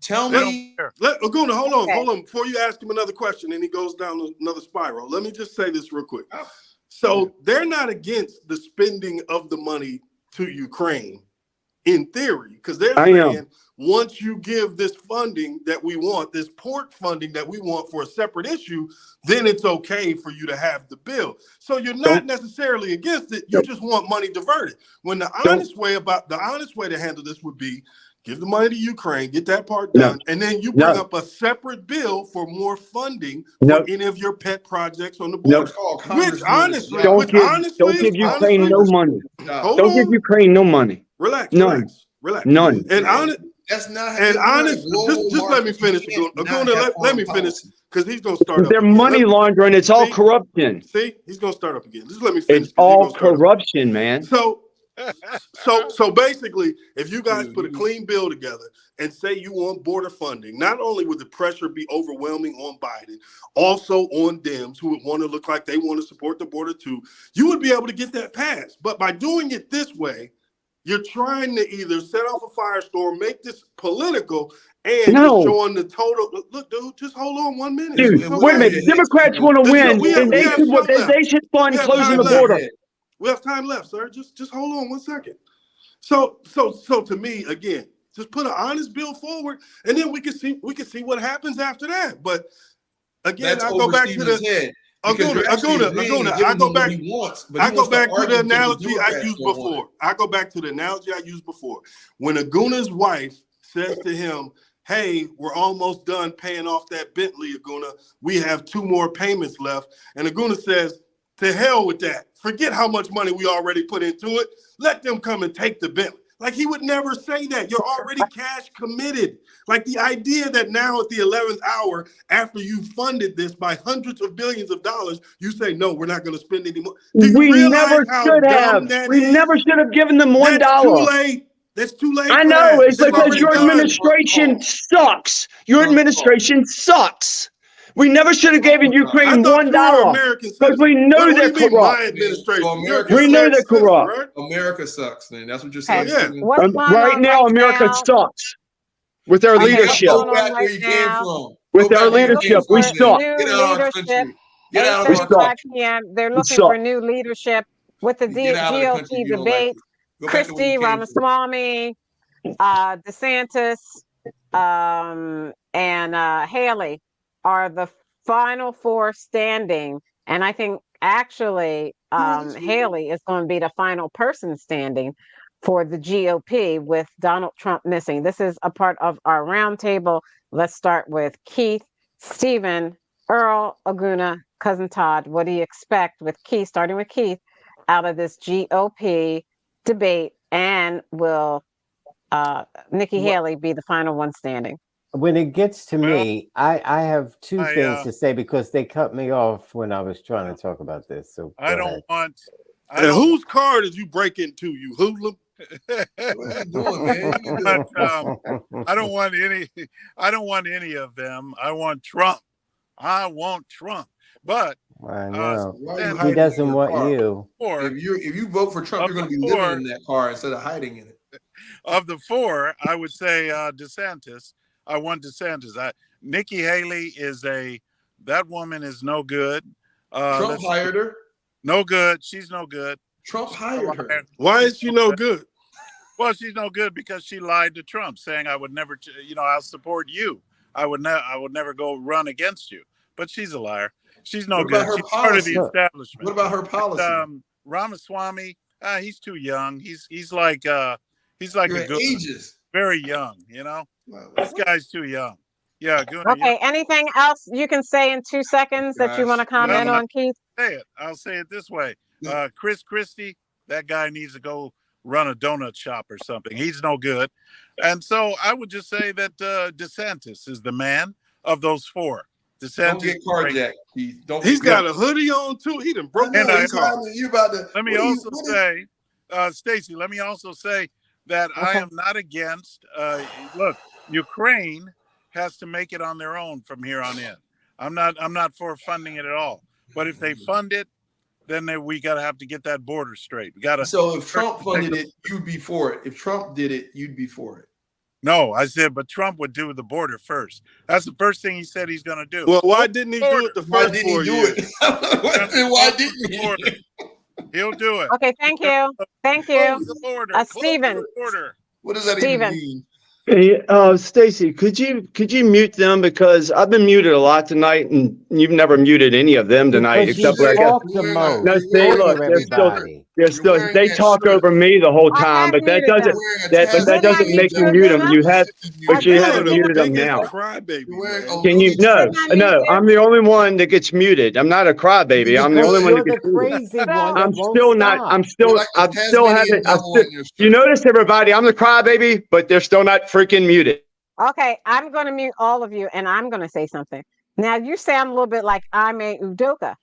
Tell me. Aguna, hold on. Before you ask him another question and he goes down another spiral, let me just say this real quick. So they're not against the spending of the money to Ukraine in theory, because they're saying once you give this funding that we want, this pork funding that we want for a separate issue, then it's okay for you to have the bill. So you're not necessarily against it. You just want money diverted. When the honest way to handle this would be give the money to Ukraine, get that part No. done, and then you bring No. up a separate bill for more funding No. for any of your pet projects on the No. border. Which honestly, Don't give Ukraine no money. hold Don't give on, Ukraine no money. relax, None. relax. None. And honest, That's not. and honest, just let me finish. Let me finish because he's gonna start up. They're again. money laundering. It's all corruption. See, he's gonna start up again. Just let me finish. It's all corruption, man. So basically, if you guys put a clean bill together and say you want border funding, not only would the pressure be overwhelming on Biden, also on Dems who would want to look like they want to support the border too, you would be able to get that passed. But by doing it this way, you're trying to either set off a firestorm, make this political, and you're showing the total. Look, dude, just hold on 1 minute. Dude, wait a minute. Democrats want to win, and they should fund closing the border. We have time left, sir. Just hold on 1 second. So to me, again, just put an honest bill forward, and then we can see what happens after that. But again, I go back to the I go back to the analogy I used before. I go back to the analogy I used before. When Aguna's wife says to him, "Hey, we're almost done paying off that Bentley, Aguna. We have 2 more payments left," and Aguna says, "To hell with that. Forget how much money we already put into it. Let them come and take the Bentley." Like, he would never say that. You're already cash committed. Like, the idea that now at the 11th hour, after you funded this by hundreds of billions of dollars, you say, "No, we're not going to spend any more." We never should have. We never should have given them $1. That's too late. That's too late. I know. It's because your administration sucks. Your administration sucks. We never should have given Ukraine $1 because we know they're corrupt. We know they're corrupt. America sucks, man. That's what you're saying. Right now, America sucks with their leadership. Go back where you came from. With our leadership, we suck. Get out of our country. Get out of our country. They're looking for new leadership with the GOP debate. Christie, Ramaswamy, DeSantis, and Haley are the final 4 standing, and I think actually Haley is going to be the final person standing for the GOP with Donald Trump missing. This is a part of our roundtable. Let's start with Keith, Stephen, Earl, Aguna, Cousin Todd. What do you expect with Keith, starting with Keith, out of this GOP debate, and will Nikki Haley be the final one standing? When it gets to me, I have 2 things to say because they cut me off when I was trying to talk about this. So whose car did you break into, you hoodlum? What are you doing, man? I don't want any of them. I want Trump. But I know. He doesn't want you. If you vote for Trump, you're going to be living in that car instead of hiding in it. Of the 4, I would say DeSantis. I want DeSantis. Nikki Haley that woman is no good. Trump hired her. No good. She's no good. Trump hired her. Why is she no good? Well, she's no good because she lied to Trump, saying I would never, I'll support you. I would never go run against you. But she's a liar. She's no good. She's part of the establishment. What about her policy? Ramaswamy, he's too young. He's like a good ages. Very young, This guy's too young. Yeah. Okay. Anything else you can say in 2 seconds that you want to comment on, Keith? I'll say it this way. Chris Christie, that guy needs to go run a donut shop or something. He's no good. And so I would just say that DeSantis is the man of those 4. DeSantis. Don't get carjacked, Keith. He's got a hoodie on too. He done broke that car. Let me also say, Stacey, let me also say that I am not against, look, Ukraine has to make it on their own from here on in. I'm not for funding it at all. But if they fund it, then we have to get that border straight. So if Trump funded it, you'd be for it. If Trump did it, you'd be for it. No, I said, but Trump would do the border first. That's the first thing he said he's going to do. Well, why didn't he do it the first 4 years? Why didn't he? He'll do it. Okay, thank you. Thank you. Stephen. What does that even mean? Hey, Stacey, could you mute them, because I've been muted a lot tonight, and muted any of them tonight, Because you except for I guess. talk the most No, see, look, over they're everybody. still wearing they that talk shirt. over me the whole I time, have but muted them. You're wearing a Didn't I doesn't mute make you mute them. Laguna? You have, but you You didn't are haven't the mute muted them biggest now. crybaby, You're wearing man. a Can you? Looney No, Didn't I mute no. you? I'm the only one that gets muted. I'm not a crybaby. I'm the Because only one that you're the gets muted. crazy So, one that I'm won't still not. stop. You're like the I'm still Tasmanian having. devil on your You shirt. notice, everybody, I'm the crybaby, but they're still not freaking muted. okay, I'm going to mute all of you, and I'm going to say something. Now, you sound a little bit like I'm a Udoka.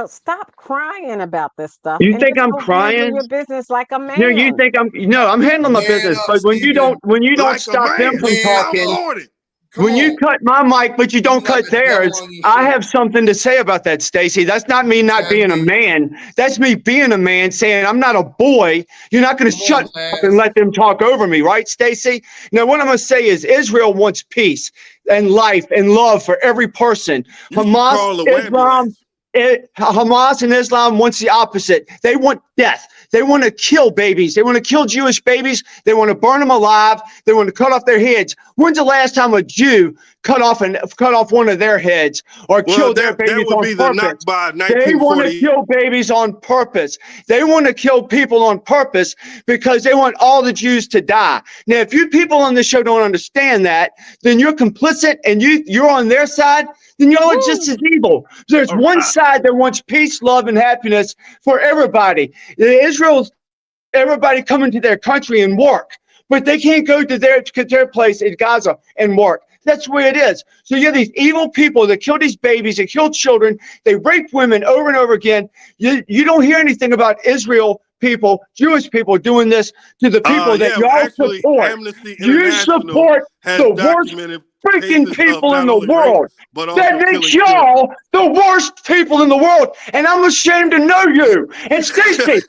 Stop crying about this stuff You and think just I'm go handle crying? your business like a No, you man. think I'm. No, I'm handling my Man business. up, But when you Stephen. don't Like a stop them man. from Man How talking. Lordy. Come When you on. cut my mic, but you don't You like cut a devil theirs, on your I shirt. have something to say about that, Stacy. That's not me not being a Tasmanian. man. That's me being a man saying I'm not a boy. You're not going to Come shut on, up and Taz. let them talk over me, right, Stacy? Now, what I'm going to say is Israel wants peace and life and love for every person. You should call the ambulance. Hamas and Islam wants the opposite. They want death. They want to kill babies. They want to kill Jewish babies. They want to burn them alive. They want to cut off their heads. When's the last time a Jew cut off one of their heads or Well, killed their that babies would on be the purpose? Nakba of They want to 1940. kill babies on purpose. They want to kill people on purpose because they want all the Jews to die. Now, if you people on this show don't understand that, then you're complicit and you're on their side, then y'all are just as evil. There's All one right. side that wants peace, love, and happiness for everybody. Israel's everybody coming to their country and work, but they can't go to their place in Gaza and work. That's the way it is. So you have these evil people that kill these babies, they kill children, they rape women over and over again. You don't hear anything about Israel people, Jewish people doing this to the people that Yeah, y'all actually, support. Amnesty You International support has the worst documented freaking cases of people in not the only rape, world. but That also makes killing children. y'all the worst people in the world. And I'm ashamed to know you. And Stacey,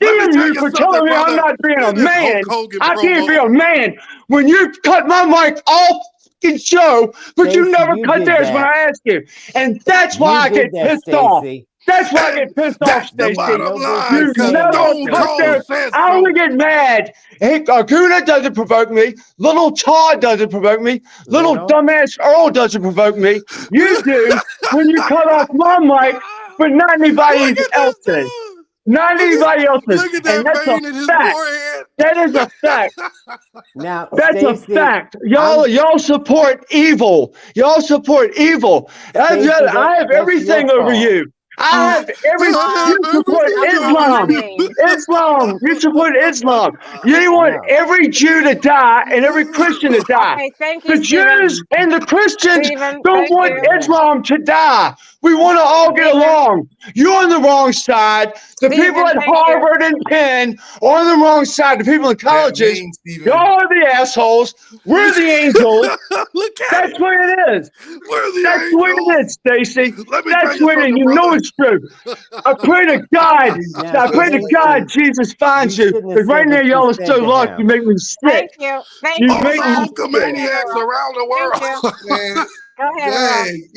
Let me damn tell you you for something, telling me I'm brother. not being a Hear this Hulk man. Hogan I can't be promo. a man when you cut my mic all fucking show, but you Stacey, never you cut did theirs when that. I asked you. And that's why You I did get that, pissed off. Stacy. That's why I get pissed off, That's the You had Stacey. bottom no line, business You because saying never that, Stone cut Stacy. Cold theirs. says I so. only get mad. Hey, Aguna doesn't provoke me. Little Todd doesn't provoke me. Little dumbass Earl doesn't provoke me. You do when you cut off my mic, but not anybody Look at this else's. dude. Not anybody else's. Look at And that that's a vein in his fact. forehead. That is a fact. Now, That's a Stacy, fact. Y'all support evil. Y'all support evil. Stacy, I have that's your everything over fault. you. I have Um, you support Everything over Islam. you. honey, Islam. You support Islam. You want No. every Jew to die and every Christian to die. okay, thank you, The Stephen. Jews and the Christians Stephen, don't thank want you. Islam to die. We want to all get Stephen, along. You're on the wrong side. The people Stephen, at thank you. Harvard and Penn are on the wrong side. The people in That colleges, mean, Stephen. y'all are the assholes. We're the angels. Look at That's it. what it is. We're the That's what angels. it is, Stacy. Let me tell That's you what it is. something, You know brother. it's true. I pray to God. Now, I pray to God Stacy, Jesus finds you you. shouldn't have Because right said now, what you y'all are so said to lucky. You him. make me sick. Thank you. Thank You you. All make the me Go sick. Hulkamaniacs around the Thank you. world. Man, Go ahead, Earl. dang.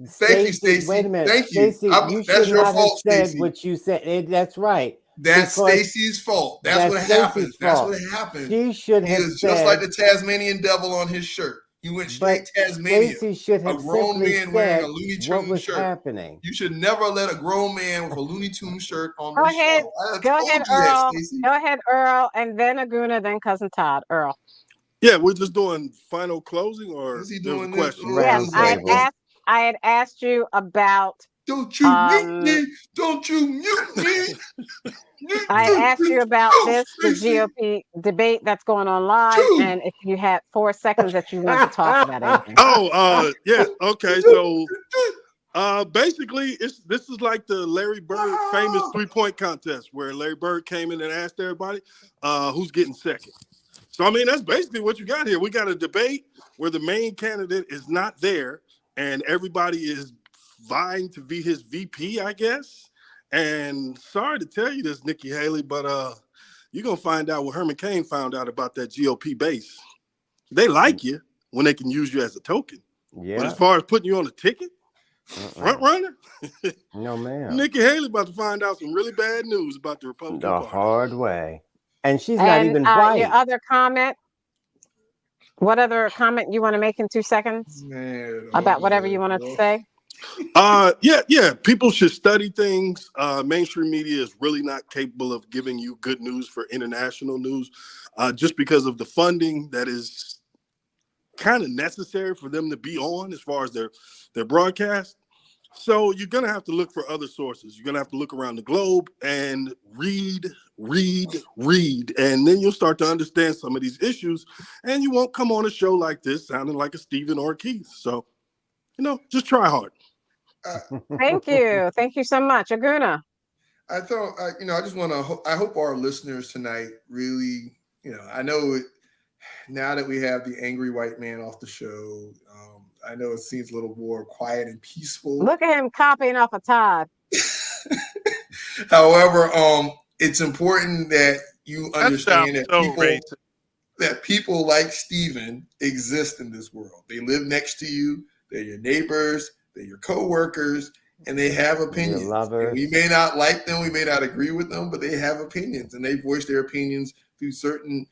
Thank you, Stacy, wait Stacy. a minute. Thank you. Stacy, you That's should your not have fault, said Stacy. what you said. That's right. That's Because Stacy's fault. That's that's what Stacy's happens. That's fault. what happens. She should He have is just like said, the Tasmanian devil on his shirt. He went straight but Tasmania. Stacy should A have grown simply man wearing a said Looney what Tunes was shirt. happening. You should never let a grown man with a Looney Tunes shirt on Go this ahead. show. I Go told ahead, you that, Earl. Stacy. Go ahead, Earl, and then Aguna, then Cousin Todd. Earl. Yeah, we're just doing final closing, or Is he there's a doing this? question. Yes, Roundtable. I had asked you about Don't you mute me? Don't you mute me? I had asked you about this, the GOP debate that's going on live, and if you had 4 seconds that you wanted to talk about anything. Oh, yeah. Okay, so basically, this is like the Larry Bird famous 3-point contest where Larry Bird came in and asked everybody who's getting second. So I mean, that's basically what you got here. We got a debate where the main candidate is not there, and everybody is vying to be his VP, I guess. And sorry to tell you this, Nikki Haley, but you're gonna find out what Herman Cain found out about that GOP base. They like you when they can use you as a token. Yeah. But as far as putting you on the ticket, front runner, No, ma'am. Nikki Haley about to find out some really bad news about the Republican The Party. hard way. And she's not And even white. your other comment, what other comment you want to make in 2 seconds Man, about whatever you wanted to say? Yeah. People should study things. Mainstream media is really not capable of giving you good news for international news, just because of the funding that is kind of necessary for them to be on as far as their broadcast. So you're gonna have to look for other sources. You're gonna have to look around the globe and read, and then you'll start to understand some of these issues. And you won't come on a show like this sounding like a Stephen or a Keith. So, just try hard. Thank you so much, Aguna. I thought, I just want to. I hope our listeners tonight really, I know it, now that we have the angry white man off the show. I know it seems a little more quiet and peaceful. Look at him copying off of Todd. However, it's important that you understand that people like Stephen exist in this world. They live next to you. They're your neighbors. They're your coworkers, and they have opinions. And we may not like them. We may not agree with them, but they have opinions, and they voice their opinions through certain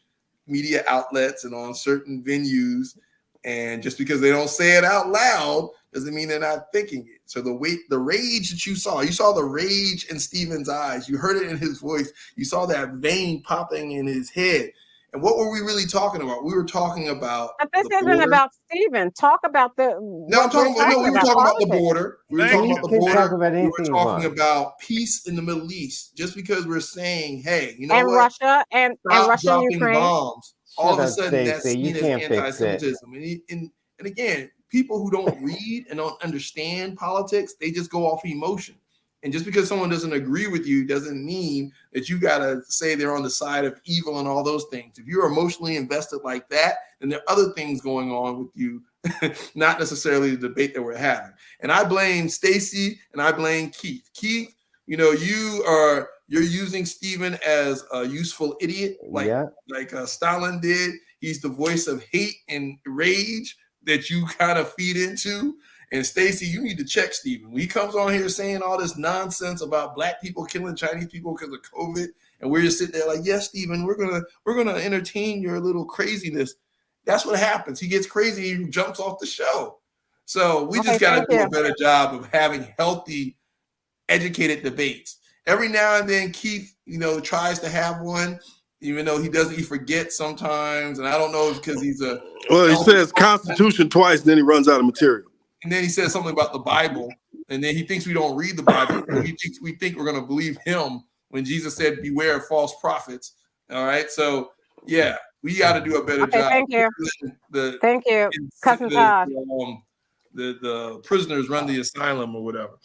media outlets and on certain venues. And just because they don't say it out loud doesn't mean they're not thinking it. So the rage that you saw the rage in Stephen's eyes. You heard it in his voice. You saw that vein popping in his head. And what were we really talking about? We were talking about. But this isn't about Stephen. Talk about the. No, we were talking about the border. We were talking about the border. We were talking about peace in the Middle East. Just because we're saying, hey, you know what? Russia and Russia and Ukraine. Bombs. All of a sudden, that's seen as anti-Semitism. And again, people who don't read and don't understand politics, they just go off emotion. And just because someone doesn't agree with you doesn't mean that you got to say they're on the side of evil and all those things. If you're emotionally invested like that, then there are other things going on with you, not necessarily the debate that we're having. And I blame Stacey and I blame Keith. Keith, you're using Stephen as a useful idiot, like Stalin did. He's the voice of hate and rage that you kind of feed into. And Stacey, you need to check Stephen. When he comes on here saying all this nonsense about black people killing Chinese people because of COVID, and we're just sitting there like, yes, Stephen, we're gonna entertain your little craziness. That's what happens. He gets crazy, he jumps off the show. So we just got to do a better job of having healthy, educated debates. Every now and then, Keith, tries to have one, even though he forgets sometimes. And I don't know if because he's he says Constitution twice, then he runs out of material. And then he says something about the Bible, and then he thinks we don't read the Bible. We think we're going to believe him when Jesus said, "Beware of false prophets." All right, so yeah, we got to do a better job. Thank you. Thank you, Cousin Todd. The prisoners run the asylum or whatever.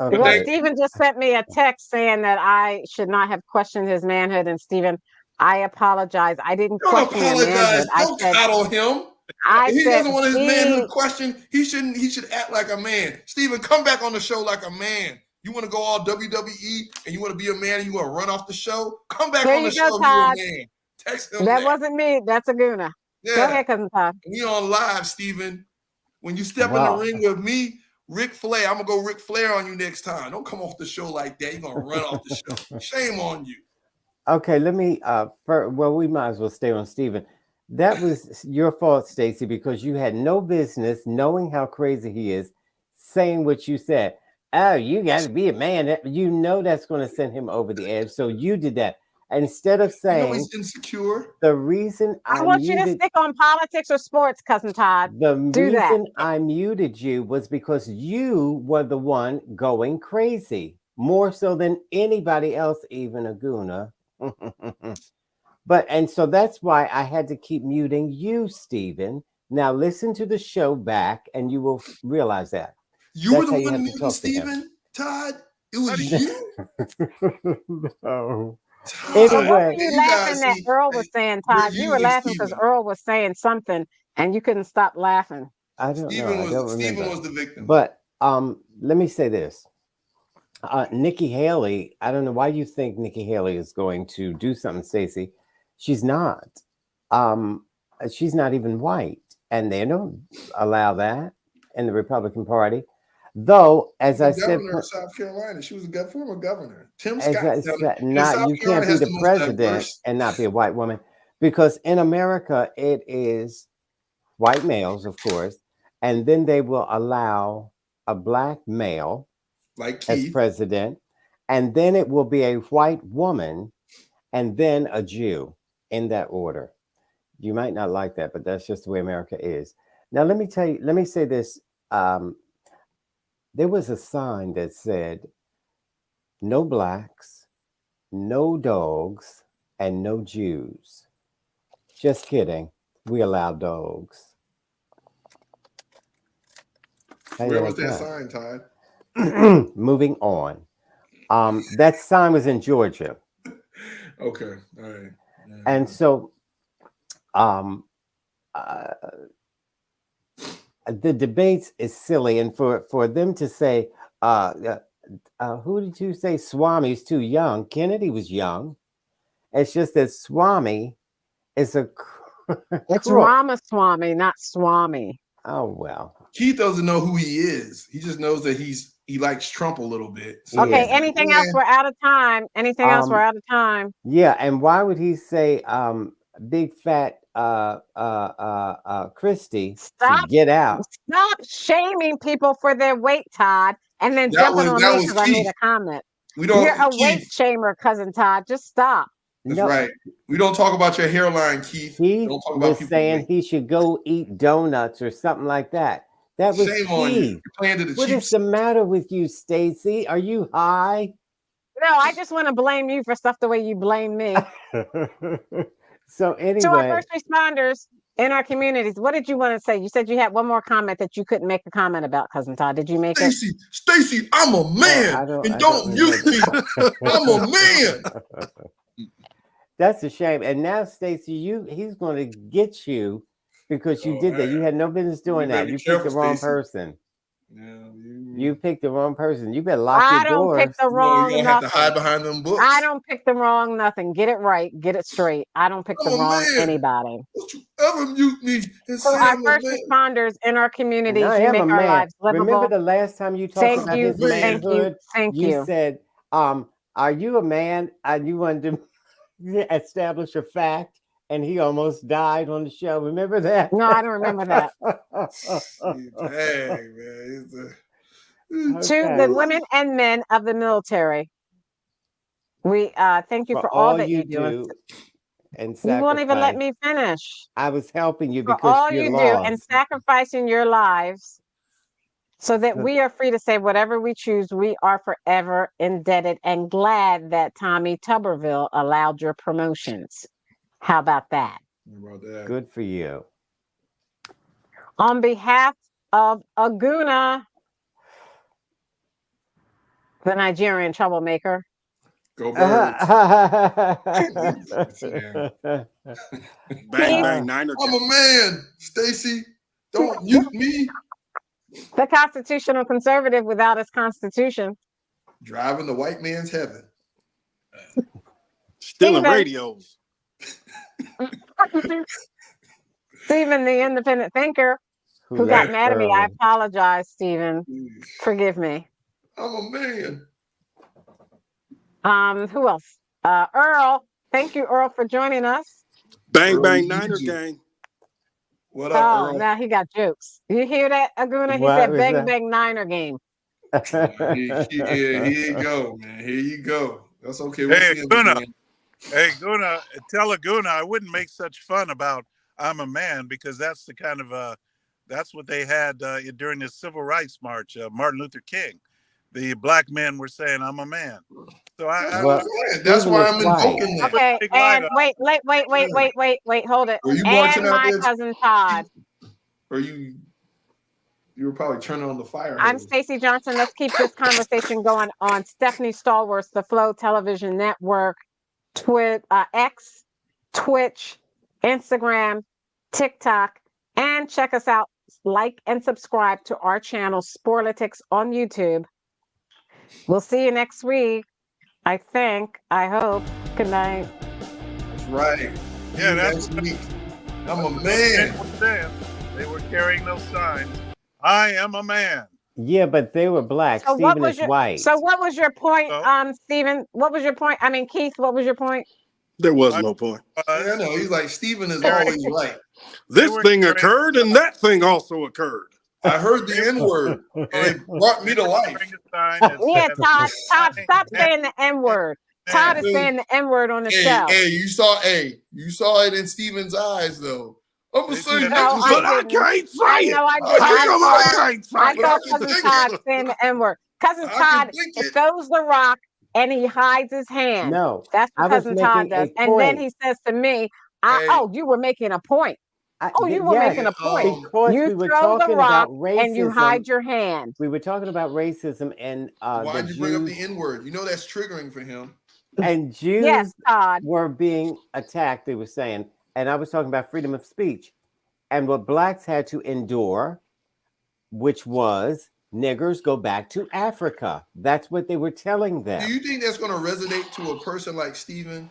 Okay. Well, Stephen just sent me a text saying that I should not have questioned his manhood, and Stephen, I apologize. I didn't question your manhood. Don't coddle him. If he doesn't want his manhood questioned, he should act like a man. Stephen, come back on the show like a man. You want to go all WWE and you want to be a man and you want to run off the show? Come back on the show, Todd. You a man. Text him. That wasn't me. That's Aguna. Yeah. Go ahead, Cousin Todd. We on live, Stephen. When you step in the ring with me, Ric Flair, I'm gonna go Ric Flair on you next time. Don't come off the show like that. You're gonna run off the show. Shame on you. Okay, let me we might as well stay on Stephen. That was your fault, Stacey, because you had no business knowing how crazy he is, saying what you said. Oh, you got to be a man. That's going to send him over the edge. So you did that. Instead of saying he's insecure. The reason I want you to stick on politics or sports, Cousin Todd. The reason I muted you was because you were the one going crazy, more so than anybody else, even Aguna. And so that's why I had to keep muting you, Stephen. Now listen to the show back and you will realize that. You were the one muting Stephen, Todd? It was you? No. Anyway, you laughing that Earl was saying, Todd. You were laughing because Earl was saying something and you couldn't stop laughing. I don't know. Stephen was the victim. But let me say this. Nikki Haley, I don't know why you think Nikki Haley is going to do something, Stacey. She's not. She's not even white. And they don't allow that in the Republican Party. Though, as I said, governor of South Carolina, she was a former governor. Tim Scott. You can't be the president and not be a white woman, because in America it is white males, of course, and then they will allow a black male like as Keith. president, and then it will be a white woman, and then a Jew, in that order. You might not like that, but that's just the way America is. Now, let me say this. There was a sign that said, no blacks, no dogs, and no Jews. Just kidding. We allow dogs. Where was that sign, Todd? Moving on. That sign was in Georgia. Okay. All right. And so the debates is silly. And for them to say, who did you say Swami's too young? Kennedy was young. It's just that Swami is a It's Ramaswamy, not Swami. Oh, well. Keith doesn't know who he is. He just knows that he likes Trump a little bit. So okay, anything else? We're out of time. Anything else? We're out of time. Yeah, and why would he say big fat Christie to get out? Stop shaming people for their weight, Todd, and then jumping on me because I made a comment. You're a weight shamer, cousin Todd. Just stop. That's right. We don't talk about your hairline, Keith. He don't talk about was saying he should go eat donuts or something like that. That was shame on you. What is the matter with you, Stacy? Are you high? No, I just want to blame you for stuff the way you blame me. So anyway, to our first responders in our communities, what did you want to say? You said you had one more comment that you couldn't make a comment about, cousin Todd. Did you make it? Stacy, I'm a man, and don't mute me. I'm a man. That's a shame. And now, Stacy, he's going to get you because you did that. You had no business doing that. You picked the wrong person. Yeah, you picked the wrong person. You better lock your doors. I don't pick the wrong nothing. Have to hide behind them books. I don't pick the wrong nothing. Get it right. Get it straight. I don't pick the wrong anybody. Don't you ever mute me. So our first responders in our communities, you make our lives livable. Remember the last time you talked about his manhood? Thank you. You said, are you a man? And you wanted to establish a fact, and he almost died on the show. Remember that? No, I don't remember that. Dang, man. To the women and men of the military, we thank you for all that you do. And you won't even let me finish. I was helping you because all you do and sacrificing your lives so that we are free to say whatever we choose. We are forever indebted and glad that Tommy Tuberville allowed your promotions. How about that? Good for you. On behalf of Aguna, the Nigerian troublemaker. Go Birds. Bang, bang, Niner. I'm a man, Stacy. Don't mute me. The constitutional conservative without his constitution. Driving the white man's heaven. Stealing radios. Stephen, the independent thinker who got mad at me. I apologize, Stephen. Forgive me. I'm a man. Who else? Earl. Thank you, Earl, for joining us. Bang, Earl, bang, Niner gang. What up, Earl? Now he got jokes. You hear that, Aguna? He said bang, bang, Niner game. Here you go, man. Here you go. That's okay. Hey, Aguna. Hey, Aguna, tell Aguna I wouldn't make such fun about I'm a man because that's the kind of that's what they had during the Civil Rights March. Martin Luther King, the black men were saying I'm a man. So that's why I'm invoking that. Okay, and wait, hold it. And my cousin Todd. Or you were probably turning on the fire. I'm Stacey Johnson. Let's keep this conversation going on Stephanie Stallworth, the Flow Television Network, X, Twitch, Instagram, TikTok, and check us out. Like and subscribe to our channel, Sporlitiks, on YouTube. We'll see you next week. I think. I hope. Good night. That's right. Yeah, that's week. I'm a man. They were carrying those signs. I am a man. Yeah, but they were black. So Stephen is white. So what was your point, Stephen? What was your point? I mean, Keith, what was your point? There was no point. I know. He's like, Stephen is always right. This thing occurred and that thing also occurred. I heard the N-word, and it brought me to life. Bring a sign that Yeah, says, Todd, stop saying the N-word. Todd is Hey, saying the N-word on the Hey, show. hey, you saw it in Steven's eyes, though. I'm gonna say No, niggas, I But I didn't. can't say I it. know I I didn't. How come I I can't say I it? but I saw can Cousin think Todd it. saying the N-word. Cousin I can Todd think it. throws the rock and he hides his hand. No, That's I what was Cousin Todd making does. a And then point. he says to me, Hey, oh, you were making a point. Oh, you were Yes, making a point. because You we were throw the talking rock about and you racism. hide your hand. We were talking about racism and the why'd you bring up the Jews N-word? You know that's triggering for him. and Yes, Jews Todd. were being attacked. They were saying, and I was talking about freedom of speech and what blacks had to endure, which was niggers go back to Africa. That's what they were telling Do them. you think that's going to resonate to a person like Steven,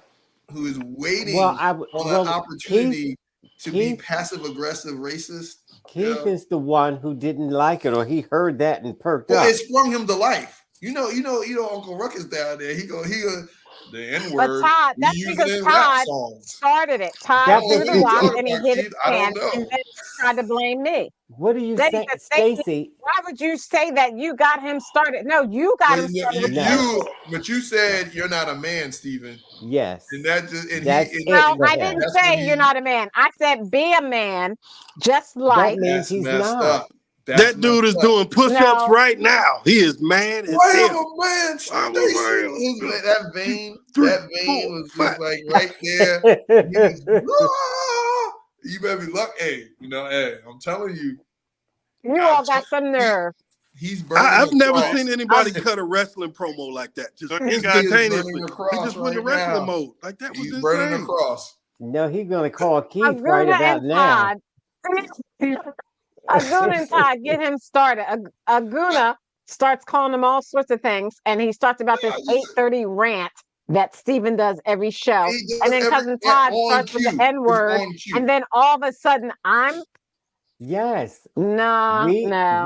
who is waiting Well, on an opportunity to be Keith passive aggressive racist? Keith is the one who didn't like it, or he heard that and perked Well, up. it sprung him to life. You know, Uncle Ruckus down there. He go, the But N-word. Todd, We that's use because it in rap Todd songs. started it. I Todd don't know threw what the he's rock talking and he about, hit his Keith. I don't hand, know. and then he tried to blame me. What do you Then say, he said, Stacy? why would you say that you got him started? No, you got Well, him started with the No. N-word. but you said you're not a man, Steven. Yes. And that just and That's he it No, for I him. didn't that's when say you're not a man. I said be a man, just That like. means that's he's messed not. up. That's That dude is messed up. doing push-ups No. right now. He is man as I am hell. a man, I'm a Stacy. man. That vein, 3, that vein 4, was 5. just like right there. He was, you better be lucky. Hey, I'm telling you, You all got some nerve. he's burning I've the never cross. seen anybody cut a wrestling promo like that. Just So you This got- nigga's instantaneously. burning the He cross just went to right wrestling now. mode. Like that was He's burning the insane. cross. No, he's gonna call Keith Aguna right about and now. Todd. Aguna and Todd get him started. Aguna starts calling him all sorts of things, and he starts about this 8:30 rant that Steven does every show. He does And then Cousin Todd on starts with the cue. N-word, It's on cue. and then all of a sudden I'm Yes. no.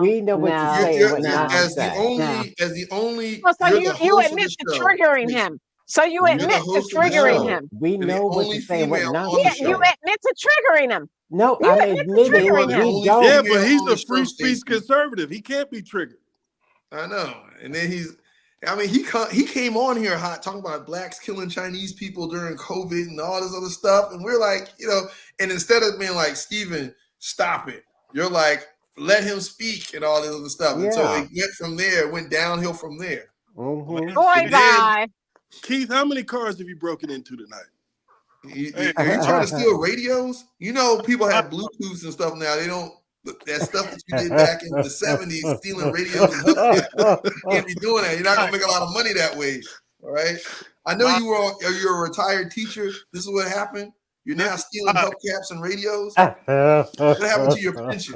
We know what to say and what not to as say. the only Well, so you're you the host of admit the to show. triggering him. So you You're the admit to host of the triggering show. him. We You're know the what only to say and what female not on to the Yeah, say. you show. admit to triggering him. No, You I'm admit to admitting triggering the him. we only don't. Yeah, female but he's on a the free show, speech Stacey. conservative. He can't be triggered. I know. And then he came on here hot talking about blacks killing Chinese people during COVID and all this other stuff. And we're like, and instead of being like, Steven, stop it, you're like, let him speak and all this other stuff. And so Yeah. it went from there, it went downhill from there. Mhm. Boy, And then bye. Keith, how many cars have you broken into tonight? are you trying to steal radios? People have Bluetooths and stuff now. They don't that stuff that you did back in the 70s, stealing radios and hubcaps. You can't be doing that. You're not gonna make a lot of money that way. All right. I know you're a retired teacher. This is what happened. You're now stealing hubcaps and radios. What happened to your pension?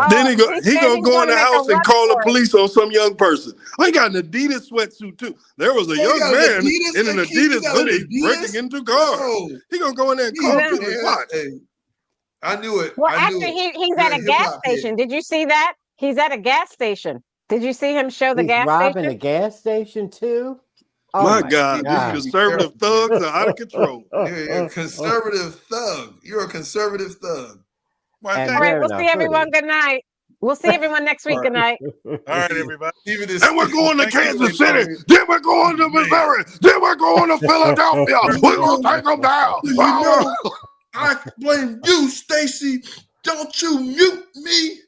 Then he said gonna he's go in gonna the make a house and run call the for it. police on some young person. Oh, he got an Adidas sweatsuit too. There was a Oh, you young got an man Adidas? in an Hey, Keith, you Adidas got an hoodie Adidas? breaking into cars. Oh, He gonna go in there and call man. people. Watch. Hey, I knew it. Well, I knew actually, it. he's You're at a gas hip-hop head. station. Did you see that? He's at a gas station. Did you see him show the He's gas robbing station? a gas station too. Oh My God, God. these conservative thugs are out of control. You're a conservative thug. You're a conservative thug. Well, And All right, wearing we'll a see everyone. hoodie. Good night. We'll see everyone next week. Good night. all right, everybody. Even this, Then we're going to Thank you. Kansas City. Then we're going to Missouri. Then we're going to Philadelphia. We're going to take them down. I blame you, Stacy. Don't you mute me.